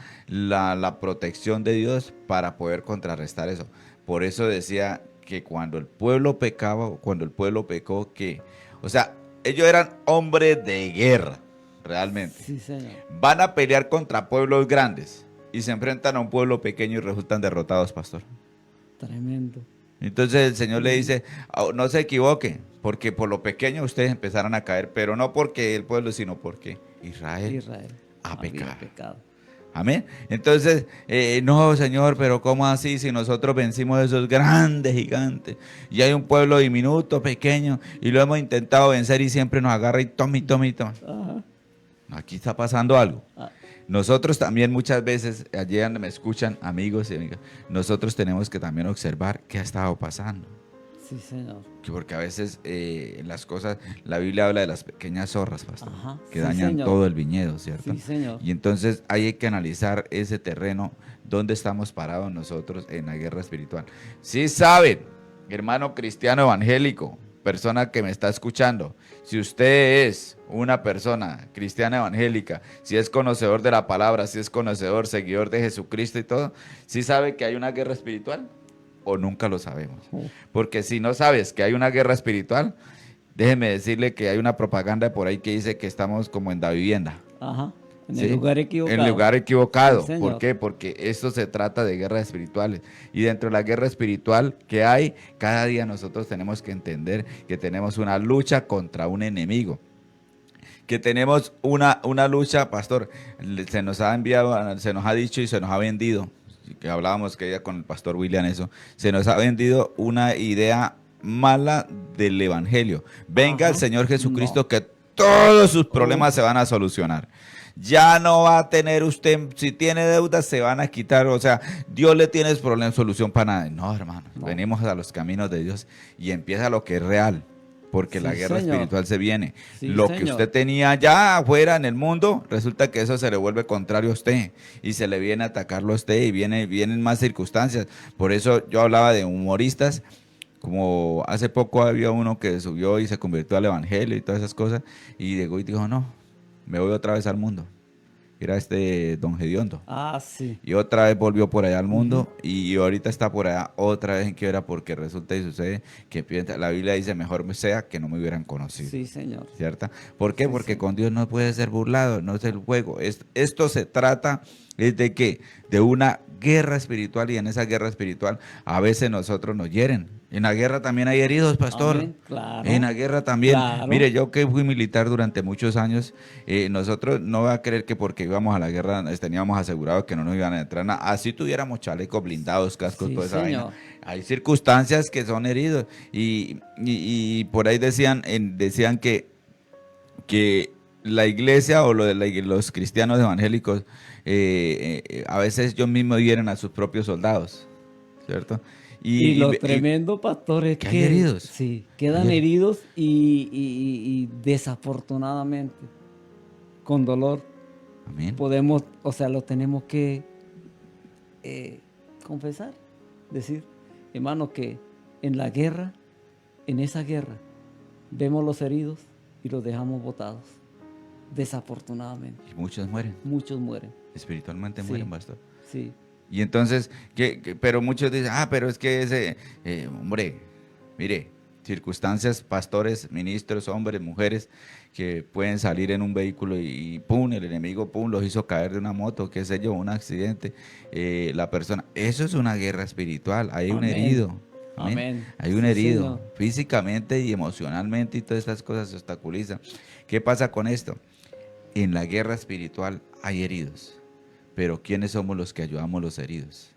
protección de Dios para poder contrarrestar eso. Por eso decía que cuando el pueblo pecaba, cuando el pueblo pecó, o sea, ellos eran hombres de guerra, realmente. sí, señor. Van a pelear contra pueblos grandes y se enfrentan a un pueblo pequeño y resultan derrotados, pastor. Tremendo. Entonces el Señor le dice, no se equivoque, porque por lo pequeño ustedes empezaron a caer, pero no porque el pueblo, sino porque Israel ha había pecado. Amén. Entonces, no, Señor, pero ¿cómo así si nosotros vencimos a esos grandes gigantes? Y hay un pueblo diminuto, pequeño, y lo hemos intentado vencer y siempre nos agarra y toma. Ajá. Aquí está pasando algo. Ah, Nosotros también muchas veces, allí donde me escuchan amigos y amigas, nosotros tenemos que también observar qué ha estado pasando. sí, señor. Porque a veces las cosas, la Biblia habla de las pequeñas zorras, pastor, Ajá, que sí, dañan señor. todo el viñedo, ¿cierto? Sí, señor. Y entonces hay que analizar ese terreno, dónde estamos parados nosotros en la guerra espiritual. Sí saben, hermano cristiano evangélico, persona que me está escuchando, si usted es una persona cristiana evangélica, si es conocedor de la palabra, si es conocedor, seguidor de Jesucristo y todo, ¿sí sabe que hay una guerra espiritual? ¿O nunca lo sabemos? Porque si no sabes que hay una guerra espiritual, déjeme decirle que hay una propaganda por ahí que dice que estamos como en la vivienda. Ajá. En ¿Sí? el lugar equivocado. En el lugar equivocado. Sí, señor. ¿Por qué? Porque esto se trata de guerras espirituales. Y dentro de la guerra espiritual que hay, cada día nosotros tenemos que entender que tenemos una lucha contra un enemigo. Que tenemos una lucha, pastor, se nos ha enviado, se nos ha dicho y se nos ha vendido, que hablábamos que ya con el pastor William eso, se nos ha vendido una idea mala del evangelio. Venga Ajá. el Señor Jesucristo No. que todos sus problemas se van a solucionar. Ya no va a tener usted, si tiene deudas se van a quitar, o sea, Dios le tiene solución para nada. No, hermano, No. venimos a los caminos de Dios y empieza lo que es real. Porque Sí, la guerra señor. espiritual se viene. Sí, Lo que señor. usted tenía allá afuera en el mundo, resulta que eso se le vuelve contrario a usted y se le viene a atacarlo a usted y vienen más circunstancias. Por eso yo hablaba de humoristas, como hace poco había uno que subió y se convirtió al evangelio y todas esas cosas y llegó y dijo, no, me voy otra vez al mundo. Era don Gediondo. Ah, sí. Y otra vez volvió por allá al mundo y ahorita está por allá otra vez en quiebra porque resulta y sucede que la Biblia dice mejor me sea que no me hubieran conocido. Sí, señor. ¿Cierto? ¿Por qué? Sí, Porque sí. con Dios no puede ser burlado, no es el juego. Esto se trata es de que de una guerra espiritual y en esa guerra espiritual a veces nosotros nos hieren. En la guerra también hay heridos, pastor. Amén, claro. En la guerra también. Claro. Mire, yo que fui militar durante muchos años, nosotros no va a creer que porque íbamos a la guerra teníamos asegurado que no nos iban a entrar nada. Así tuviéramos chalecos blindados, cascos, Sí, toda esa señor. vaina. Hay circunstancias que son heridos. Y por ahí decían que la iglesia o los cristianos evangélicos a veces ellos mismos hieren a sus propios soldados, ¿cierto? Y lo tremendo, pastor, es que hay heridos. Sí, quedan heridos y desafortunadamente, con dolor, Amén. podemos, o sea, lo tenemos que confesar, decir, hermano, que en la guerra, en esa guerra, vemos los heridos y los dejamos botados. Desafortunadamente. Y muchos mueren. Muchos mueren. Espiritualmente Sí. mueren, pastor. Sí. Y entonces, pero muchos dicen, pero es que ese, hombre, mire, circunstancias, pastores, ministros, hombres, mujeres, que pueden salir en un vehículo y pum, el enemigo, pum, los hizo caer de una moto, qué sé yo, un accidente, la persona, eso es una guerra espiritual, hay un Amén. herido. Amén. Amén. Hay un Sí, herido, Señor. físicamente y emocionalmente, y todas estas cosas se obstaculizan. ¿Qué pasa con esto? En la guerra espiritual hay heridos, pero ¿quiénes somos los que ayudamos a los heridos?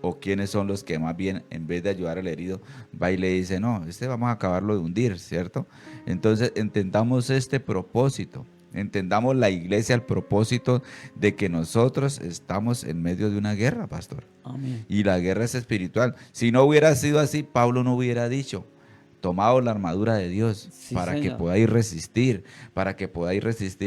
¿O quiénes son los que más bien, en vez de ayudar al herido, va y le dice, no, vamos a acabarlo de hundir, ¿cierto? Entonces, entendamos este propósito, entendamos la iglesia, el propósito de que nosotros estamos en medio de una guerra, pastor. Amén. Y la guerra es espiritual. Si no hubiera sido así, Pablo no hubiera dicho, tomaos la armadura de Dios Sí, para que Señor. podáis resistir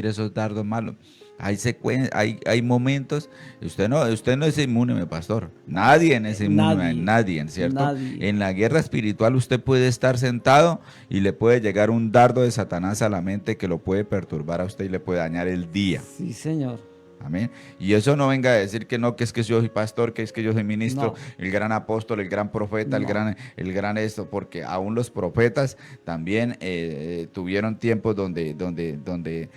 esos dardos malos. Hay momentos, usted no es inmune, mi pastor. Nadie es inmune, nadie, ¿cierto? Nadie. En la guerra espiritual usted puede estar sentado y le puede llegar un dardo de Satanás a la mente que lo puede perturbar a usted y le puede dañar el día. Sí, Señor. Amén. Y eso no venga a decir que no, que es que yo soy pastor, que es que yo soy ministro, No. el gran apóstol, el gran profeta, No. el gran esto, porque aún los profetas también tuvieron tiempos donde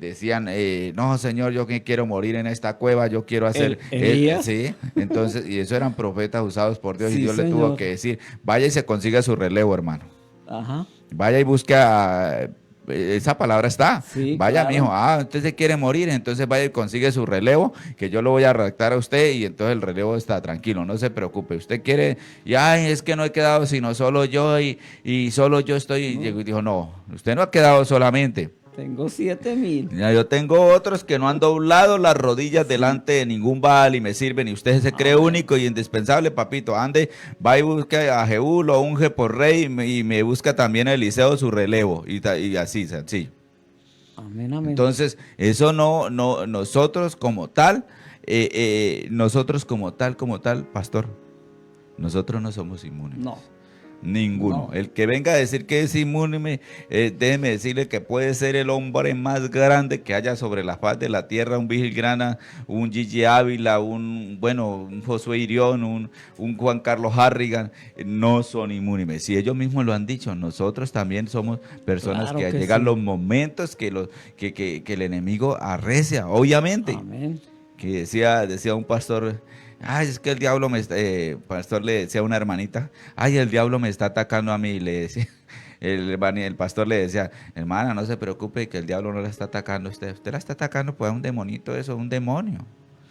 decían, no, Señor, yo que quiero morir en esta cueva, yo quiero hacer... ¿Elías? sí, entonces, y eso eran profetas usados por Dios, y Sí, Dios le tuvo Señor. que decir, vaya y se consiga su relevo, hermano. Ajá. Vaya y busca, esa palabra está. Sí, Vaya, claro. mijo, usted se quiere morir, entonces vaya y consigue su relevo, que yo lo voy a redactar a usted y entonces el relevo está tranquilo, no se preocupe. Usted quiere, y ay, es que no he quedado sino solo yo y solo yo estoy. Y llegó y dijo, no, usted no ha quedado solamente. Tengo 7,000. Ya, yo tengo otros que no han doblado las rodillas delante de ningún Baal y me sirven. Y usted se cree Amén. único y indispensable, papito. Ande, va y busque a Jehú, lo unge por rey y me busca también a Eliseo su relevo. Y así, sencillo. Amén, amén. Entonces, eso nosotros como tal, como tal, pastor, nosotros no somos inmunes. No. Ninguno. No. El que venga a decir que es inmune, déjeme decirle que puede ser el hombre más grande que haya sobre la faz de la tierra, un Vigil Grana, un Gigi Ávila, un Josué Irión, un Juan Carlos Harrigan, no son inmunes. Si ellos mismos lo han dicho, nosotros también somos personas Claro que que llegan sí. los momentos que el enemigo arrecia, obviamente. Amén. Que decía un pastor, ay, es que el diablo pastor le decía a una hermanita, ay, el diablo me está atacando a mí, le decía, el pastor le decía, hermana, no se preocupe que el diablo no la está atacando a usted la está atacando, pues es un demonito, eso es un demonio.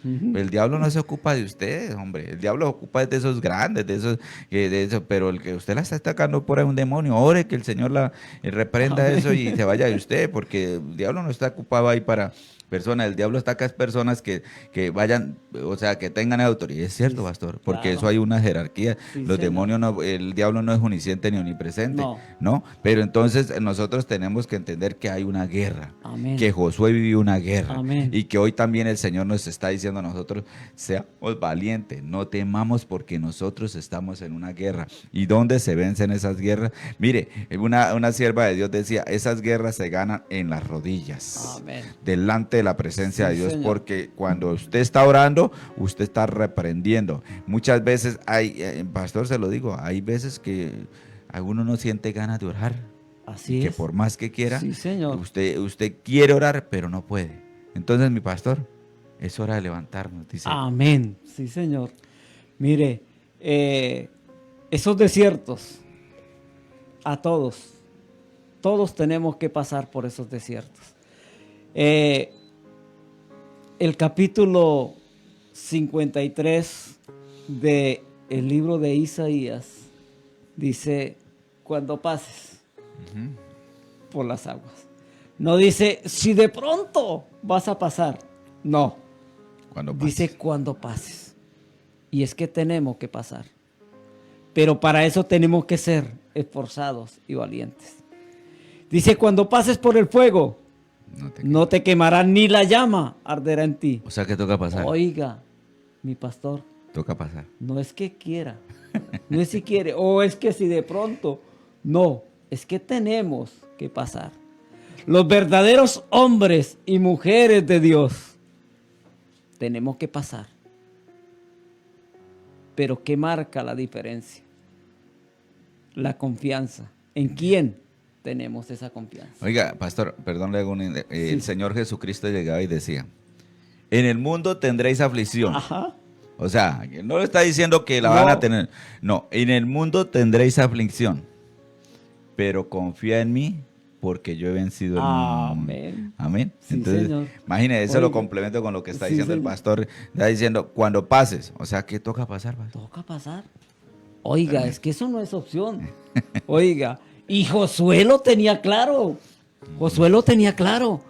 Ujú. El diablo no se ocupa de usted, hombre. El diablo se ocupa de esos grandes, de eso, pero el que usted la está atacando por ahí es un demonio. Ore que el Señor la reprenda Amén. eso y se vaya de usted, porque el diablo no está ocupado ahí para personas. El diablo está acá es personas que vayan, o sea, que tengan autoridad. Es cierto, Sí, pastor, porque claro. eso hay una jerarquía. Sí, Los señor. demonios, el diablo no es omnisciente ni omnipresente, No. ¿no? Pero entonces nosotros tenemos que entender que hay una guerra, Amén. que Josué vivió una guerra Amén. y que hoy también el Señor nos está diciendo a nosotros, seamos valientes, no temamos porque nosotros estamos en una guerra. ¿Y dónde se vencen esas guerras? Mire, una sierva de Dios decía, esas guerras se ganan en las rodillas, Amén. delante de la presencia Sí, de Dios, Señor. porque cuando usted está orando, usted está reprendiendo. Muchas veces pastor se lo digo, hay veces que alguno no siente ganas de orar, Así que es. por más que quiera, Sí, Señor. usted quiere orar, pero no puede. Entonces, mi pastor, es hora de levantarnos, dice. Amén. Sí, Señor. Mire, esos desiertos, a todos tenemos que pasar por esos desiertos. El capítulo 53 del libro de Isaías dice, cuando pases por las aguas. No dice, si de pronto vas a pasar. No. Cuando Dice pase. cuando pases. Y es que tenemos que pasar. Pero para eso tenemos que ser esforzados y valientes. Dice, cuando pases por el fuego, no te quemará ni la llama arderá en ti. O sea que toca pasar. Oiga, mi pastor, Toca pasar. no es que quiera, no es si quiere, o es que si de pronto, no, es que tenemos que pasar. Los verdaderos hombres y mujeres de Dios, tenemos que pasar. Pero ¿qué marca la diferencia? La confianza. ¿En quién tenemos esa confianza? Oiga, pastor, perdón, le hago el Sí. Señor Jesucristo llegaba y decía, en el mundo tendréis aflicción. Ajá. O sea, no le está diciendo que la van a tener. No, en el mundo tendréis aflicción, pero confía en mí porque yo he vencido el mundo. Amén. Amén. Sí, Entonces, señor. imagínese, eso Oiga. lo complemento con lo que está Sí, diciendo el señor. pastor. Está diciendo, cuando pases, o sea, ¿qué toca pasar, pastor? Toca pasar. Oiga, es que eso no es opción. Oiga, y Josué lo tenía claro. Josué lo tenía claro.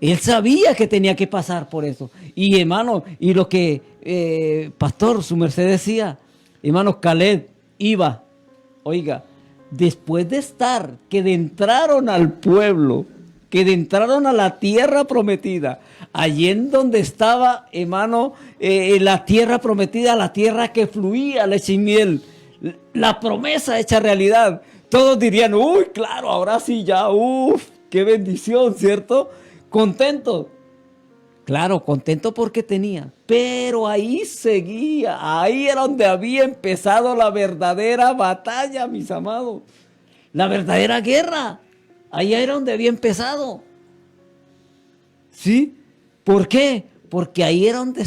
Él sabía que tenía que pasar por eso. Y hermano, y lo que pastor, su merced decía, hermano, Caleb iba, oiga, después de estar, que entraron al pueblo, que entraron a la tierra prometida, allí en donde estaba, hermano, la tierra prometida, la tierra que fluía leche y miel, la promesa hecha realidad. Todos dirían, uy, claro, ahora sí ya, uff, qué bendición, ¿cierto? Contento. Claro, contento porque tenía. Pero ahí seguía. Ahí era donde había empezado la verdadera batalla, mis amados. La verdadera guerra. Ahí era donde había empezado. ¿Sí? ¿Por qué? Porque ahí era donde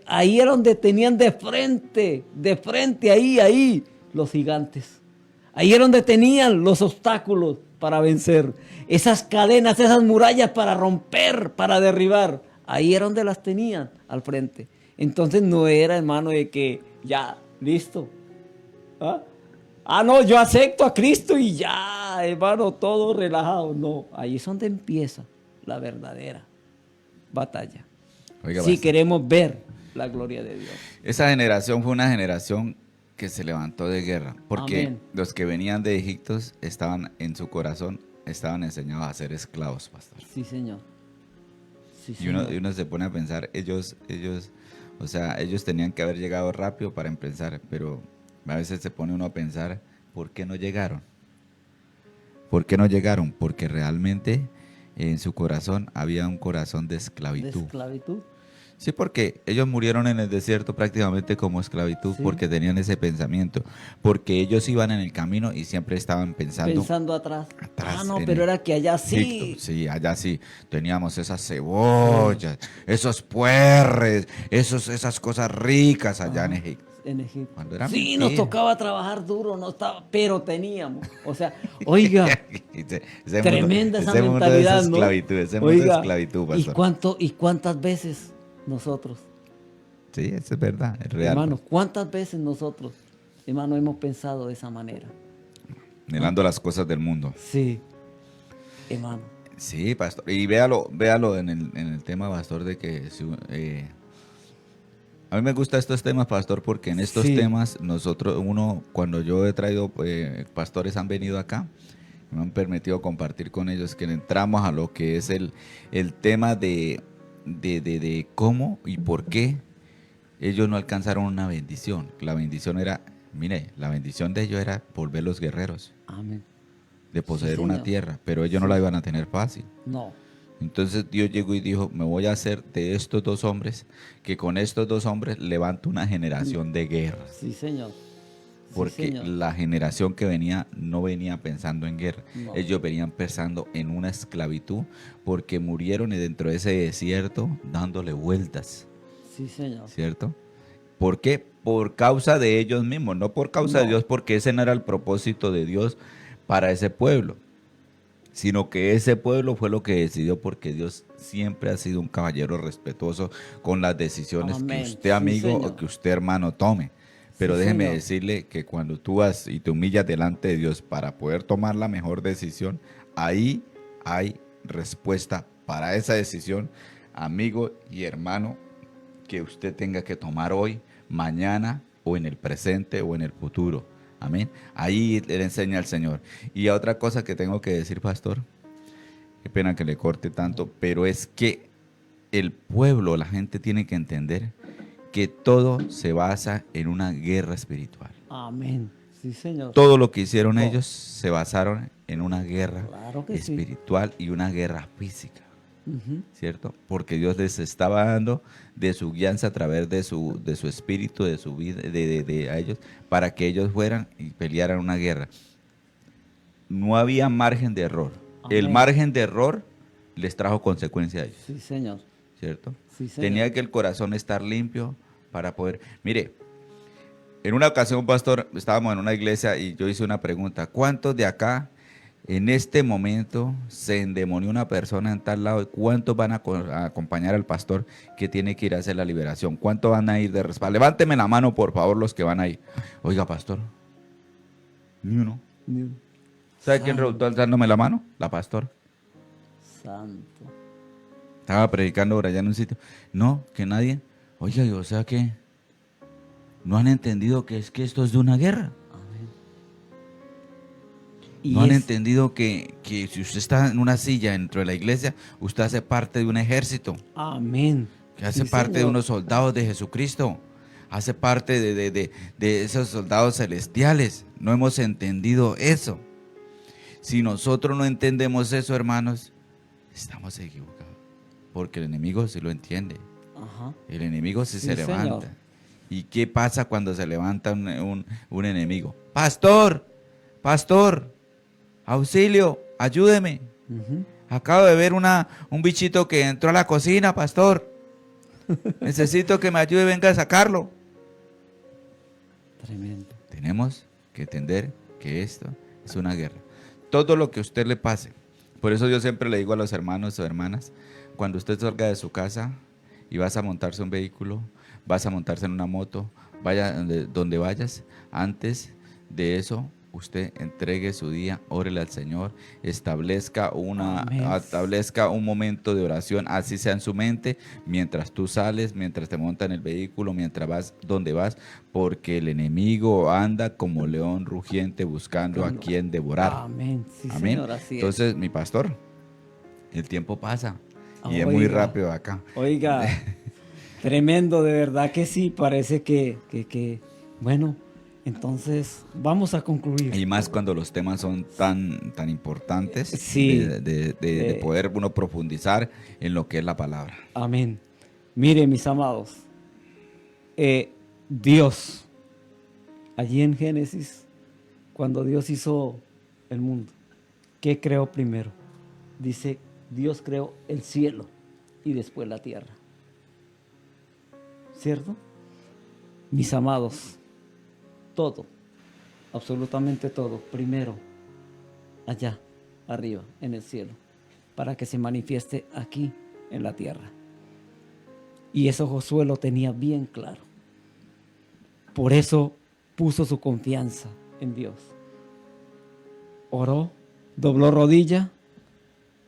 ahí era donde tenían de frente, ahí, los gigantes. Ahí era donde tenían los obstáculos para vencer. Esas cadenas, esas murallas para romper, para derribar. Ahí era donde las tenían al frente. Entonces no era, hermano, de que ya, listo. No, yo acepto a Cristo y ya, hermano, todo relajado. No, ahí es donde empieza la verdadera batalla. Oiga, Si pastor, queremos ver la gloria de Dios. esa generación fue una generación que se levantó de guerra, porque Amén. los que venían de Egipto estaban en su corazón, estaban enseñados a ser esclavos, pastor. Sí, Señor. Sí, Y uno, Señor. y uno se pone a pensar, o sea, ellos tenían que haber llegado rápido para empezar, pero a veces se pone uno a pensar, ¿por qué no llegaron? ¿Por qué no llegaron? Porque realmente en su corazón había un corazón de De esclavitud. esclavitud. Sí, porque ellos murieron en el desierto prácticamente como esclavitud, Sí. porque tenían ese pensamiento, porque ellos iban en el camino y siempre estaban pensando Atrás. atrás No, en pero era que allá sí. Egipto. Sí, allá sí, teníamos esas cebollas, esos puerres, esas cosas ricas allá en Egipto. En Egipto. Cuando era Sí, mentira. nos tocaba trabajar duro, no estaba, pero teníamos. O sea, oiga, Ese tremenda mundo, esa ese mundo mentalidad, es ¿no? esclavitud, ese mundo es esclavitud, ¿y pastor. y cuántas veces nosotros, Sí, eso es verdad, es real. hermano, cuántas veces nosotros, hermano, hemos pensado de esa manera? Anhelando las cosas del mundo. Sí, hermano. Sí, pastor. Y véalo en el tema, pastor, de que a mí me gustan estos temas, pastor, porque en estos Sí. temas cuando yo he traído, pastores han venido acá, me han permitido compartir con ellos, que entramos a lo que es el tema de cómo y por qué ellos no alcanzaron una bendición. La bendición era, mire, la bendición de ellos era volverlos guerreros, Amén. de poseer Sí, una señor. tierra, pero ellos no la iban a tener fácil. No. Entonces Dios llegó y dijo, me voy a hacer de estos dos hombres, que con estos dos hombres levanto una generación de guerra. Sí, Señor. Sí, Porque señor. la generación que venía no venía pensando en guerra. No. Ellos venían pensando en una esclavitud, porque murieron dentro de ese desierto dándole vueltas, Sí, Señor. ¿cierto? ¿Por qué? Por causa de ellos mismos, no por causa de No. Dios, porque ese no era el propósito de Dios para ese pueblo, sino que ese pueblo fue lo que decidió, porque Dios siempre ha sido un caballero respetuoso con las decisiones Amén. que usted, Sí, amigo, señor. o que usted, hermano, tome. Pero Sí, déjeme señor. decirle que cuando tú vas y te humillas delante de Dios para poder tomar la mejor decisión, ahí hay respuesta para esa decisión, amigo y hermano, que usted tenga que tomar hoy, mañana, o en el presente o en el futuro. Amén. Ahí le enseña el Señor. Y otra cosa que tengo que decir, pastor, qué pena que le corte tanto, pero es que el pueblo, la gente tiene que entender que todo se basa en una guerra espiritual. Amén. Sí, Señor. Todo lo que hicieron Todo. ellos se basaron en una guerra Claro que sí. espiritual y una guerra física. Ujú. ¿Cierto? Porque Dios les estaba dando de su guianza a través de su espíritu, de su vida, a ellos, para que ellos fueran y pelearan una guerra. No había margen de error. El Amén. margen de error les trajo consecuencias a ellos, Sí, Señor. ¿cierto? Sí, Señor. Tenía que el corazón estar limpio para poder... Mire, en una ocasión, pastor, estábamos en una iglesia y yo hice una pregunta. ¿Cuántos de acá en este momento se endemonió una persona en tal lado? ¿Cuántos van a acompañar al pastor que tiene que ir a hacer la liberación? ¿Cuántos van a ir de respaldo? Levánteme la mano, por favor, los que van a ir. Oiga, pastor, ni uno. ¿Sabe quién resultó alzándome la mano? La pastora. Santo. Estaba predicando por allá en un sitio. No, que nadie. Oiga, o sea que no han entendido que esto es de una guerra. Amén. No han entendido que si usted está en una silla dentro de la iglesia, usted hace parte de un ejército. Amén. Que hace parte de unos soldados de Jesucristo. Hace parte de esos soldados celestiales. No hemos entendido eso. Si nosotros no entendemos eso, hermanos, estamos equivocados. Porque el enemigo sí lo entiende. Ajá. El enemigo sí se levanta. Señor. ¿Y qué pasa cuando se levanta un enemigo? Pastor, pastor, auxilio, ayúdeme. Acabo de ver un bichito que entró a la cocina, pastor. Necesito que me ayude, venga a sacarlo. Tremendo. Tenemos que entender que esto es una guerra. Todo lo que a usted le pase. Por eso yo siempre le digo a los hermanos o hermanas, cuando usted salga de su casa y vas a montarse un vehículo, vas a montarse en una moto, vaya donde vayas, antes de eso, usted entregue su día, órele al Señor, establezca un momento de oración, así sea en su mente, mientras tú sales, mientras te montas en el vehículo, mientras vas donde vas, porque el enemigo anda como león rugiente buscando a quien devorar. Amén. Sí, Amén. Señor, así Entonces, mi pastor, el tiempo pasa y es Oiga. muy rápido acá. Oiga, tremendo, de verdad que sí, parece que bueno, entonces vamos a concluir. Y más cuando los temas son tan importantes, Sí. de poder uno profundizar en lo que es la palabra. Amén. Mire, mis amados, Dios, allí en Génesis, cuando Dios hizo el mundo, ¿qué creó primero? Dice, Dios creó el cielo y después la tierra. ¿Cierto? Mis amados, todo, absolutamente todo, primero, allá, arriba, en el cielo, para que se manifieste aquí, en la tierra. Y eso Josué lo tenía bien claro. Por eso puso su confianza en Dios. Oró, dobló rodilla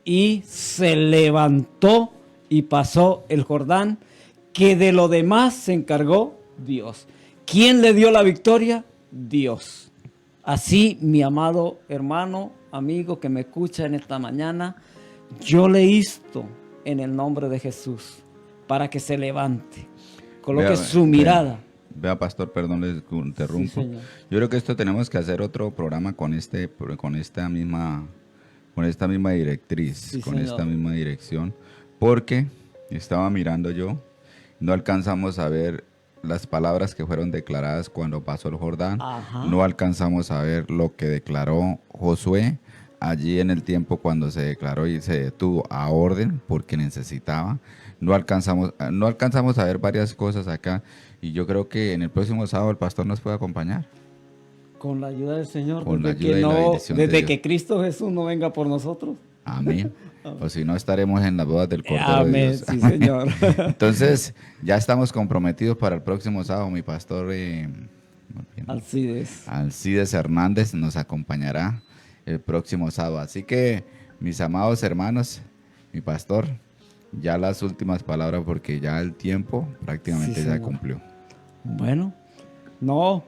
y se levantó y pasó el Jordán, que de lo demás se encargó Dios. ¿Quién le dio la victoria? Dios. Así, mi amado hermano, amigo que me escucha en esta mañana, yo le insto en el nombre de Jesús para que se levante, coloque su mirada. Vea, pastor, perdón, les interrumpo. Sí, yo creo que esto tenemos que hacer otro programa con esta misma directriz, Sí, con señor. esta misma dirección, porque estaba mirando yo, no alcanzamos a ver las palabras que fueron declaradas cuando pasó el Jordán, Ajá. no alcanzamos a ver lo que declaró Josué allí en el tiempo cuando se declaró y se detuvo a orden porque necesitaba. No alcanzamos a ver varias cosas acá y yo creo que en el próximo sábado el pastor nos puede acompañar. Con la ayuda del Señor, Con la desde ayuda y la bendición de desde Dios. que Cristo Jesús no venga por nosotros. Amén. O si no, estaremos en las bodas del Cordero de Amén, Dios. sí, Señor. Entonces, ya estamos comprometidos para el próximo sábado. Mi pastor Alcides. Alcides Hernández nos acompañará el próximo sábado. Así que, mis amados hermanos, mi pastor, ya las últimas palabras porque ya el tiempo prácticamente Sí, ya señor. cumplió. Bueno, no,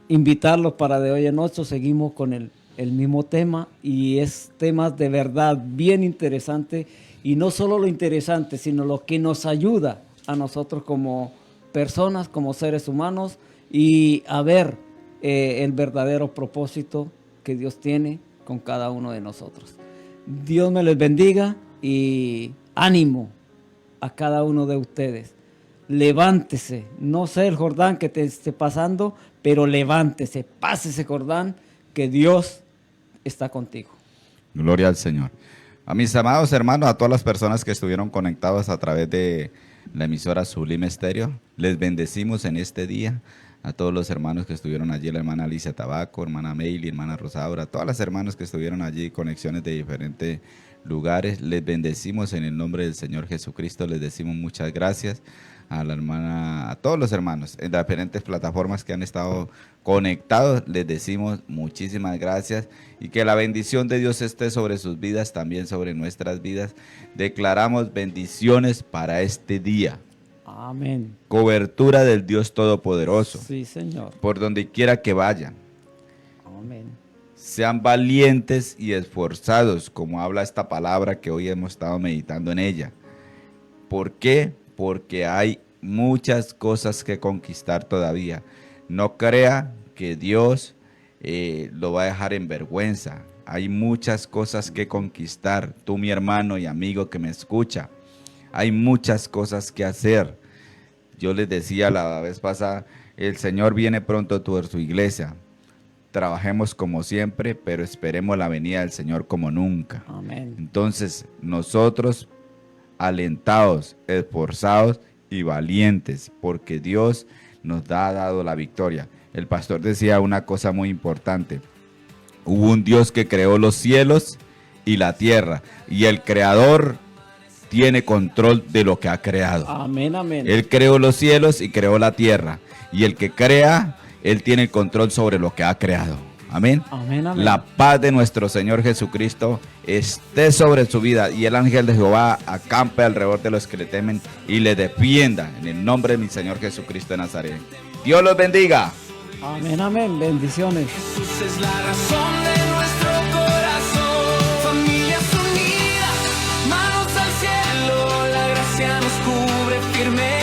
invitarlos para de hoy en ocho, seguimos con el mismo tema y es temas de verdad bien interesante y no solo lo interesante, sino lo que nos ayuda a nosotros como personas, como seres humanos y a ver el verdadero propósito que Dios tiene con cada uno de nosotros. Dios me les bendiga y ánimo a cada uno de ustedes. Levántese, no sé el Jordán que te esté pasando, pero levántese, pase ese Jordán, que Dios está contigo. Gloria al Señor. A mis amados hermanos, a todas las personas que estuvieron conectados a través de la emisora Sublime Estéreo. Les bendecimos en este día a todos los hermanos que estuvieron allí, la hermana Alicia Tabaco, hermana Meili, hermana Rosaura, todas las hermanas que estuvieron allí, conexiones de diferentes lugares. Les bendecimos en el nombre del Señor Jesucristo, les decimos muchas gracias a la hermana, a todos los hermanos en las diferentes plataformas que han estado conectados. Les decimos muchísimas gracias y que la bendición de Dios esté sobre sus vidas, también sobre nuestras vidas. Declaramos bendiciones para este día. Amén. Cobertura del Dios Todopoderoso. Sí, Señor. Por donde quiera que vayan. Amén. Sean valientes y esforzados, como habla esta palabra que hoy hemos estado meditando en ella. ¿Por qué? Porque hay muchas cosas que conquistar todavía. No crea que Dios lo va a dejar en vergüenza. Hay muchas cosas que conquistar. Tú, mi hermano y amigo que me escucha, hay muchas cosas que hacer. Yo les decía la vez pasada, el Señor viene pronto por su iglesia. Trabajemos como siempre, pero esperemos la venida del Señor como nunca. Amén. Entonces, nosotros alentados, esforzados y valientes, porque Dios nos ha dado la victoria. El pastor decía una cosa muy importante. Hubo un Dios que creó los cielos y la tierra, y el creador tiene control de lo que ha creado. Amén, amén. Él creó los cielos y creó la tierra, y el que crea, Él tiene el control sobre lo que ha creado. Amén. Amén, amén. La paz de nuestro Señor Jesucristo esté sobre su vida, y el ángel de Jehová acampe alrededor de los que le temen y le defienda en el nombre de mi Señor Jesucristo de Nazaret. Dios los bendiga. Amén, amén. Bendiciones. Jesús es la razón de nuestro corazón. Familias unidas, manos al cielo, la gracia nos cubre firme.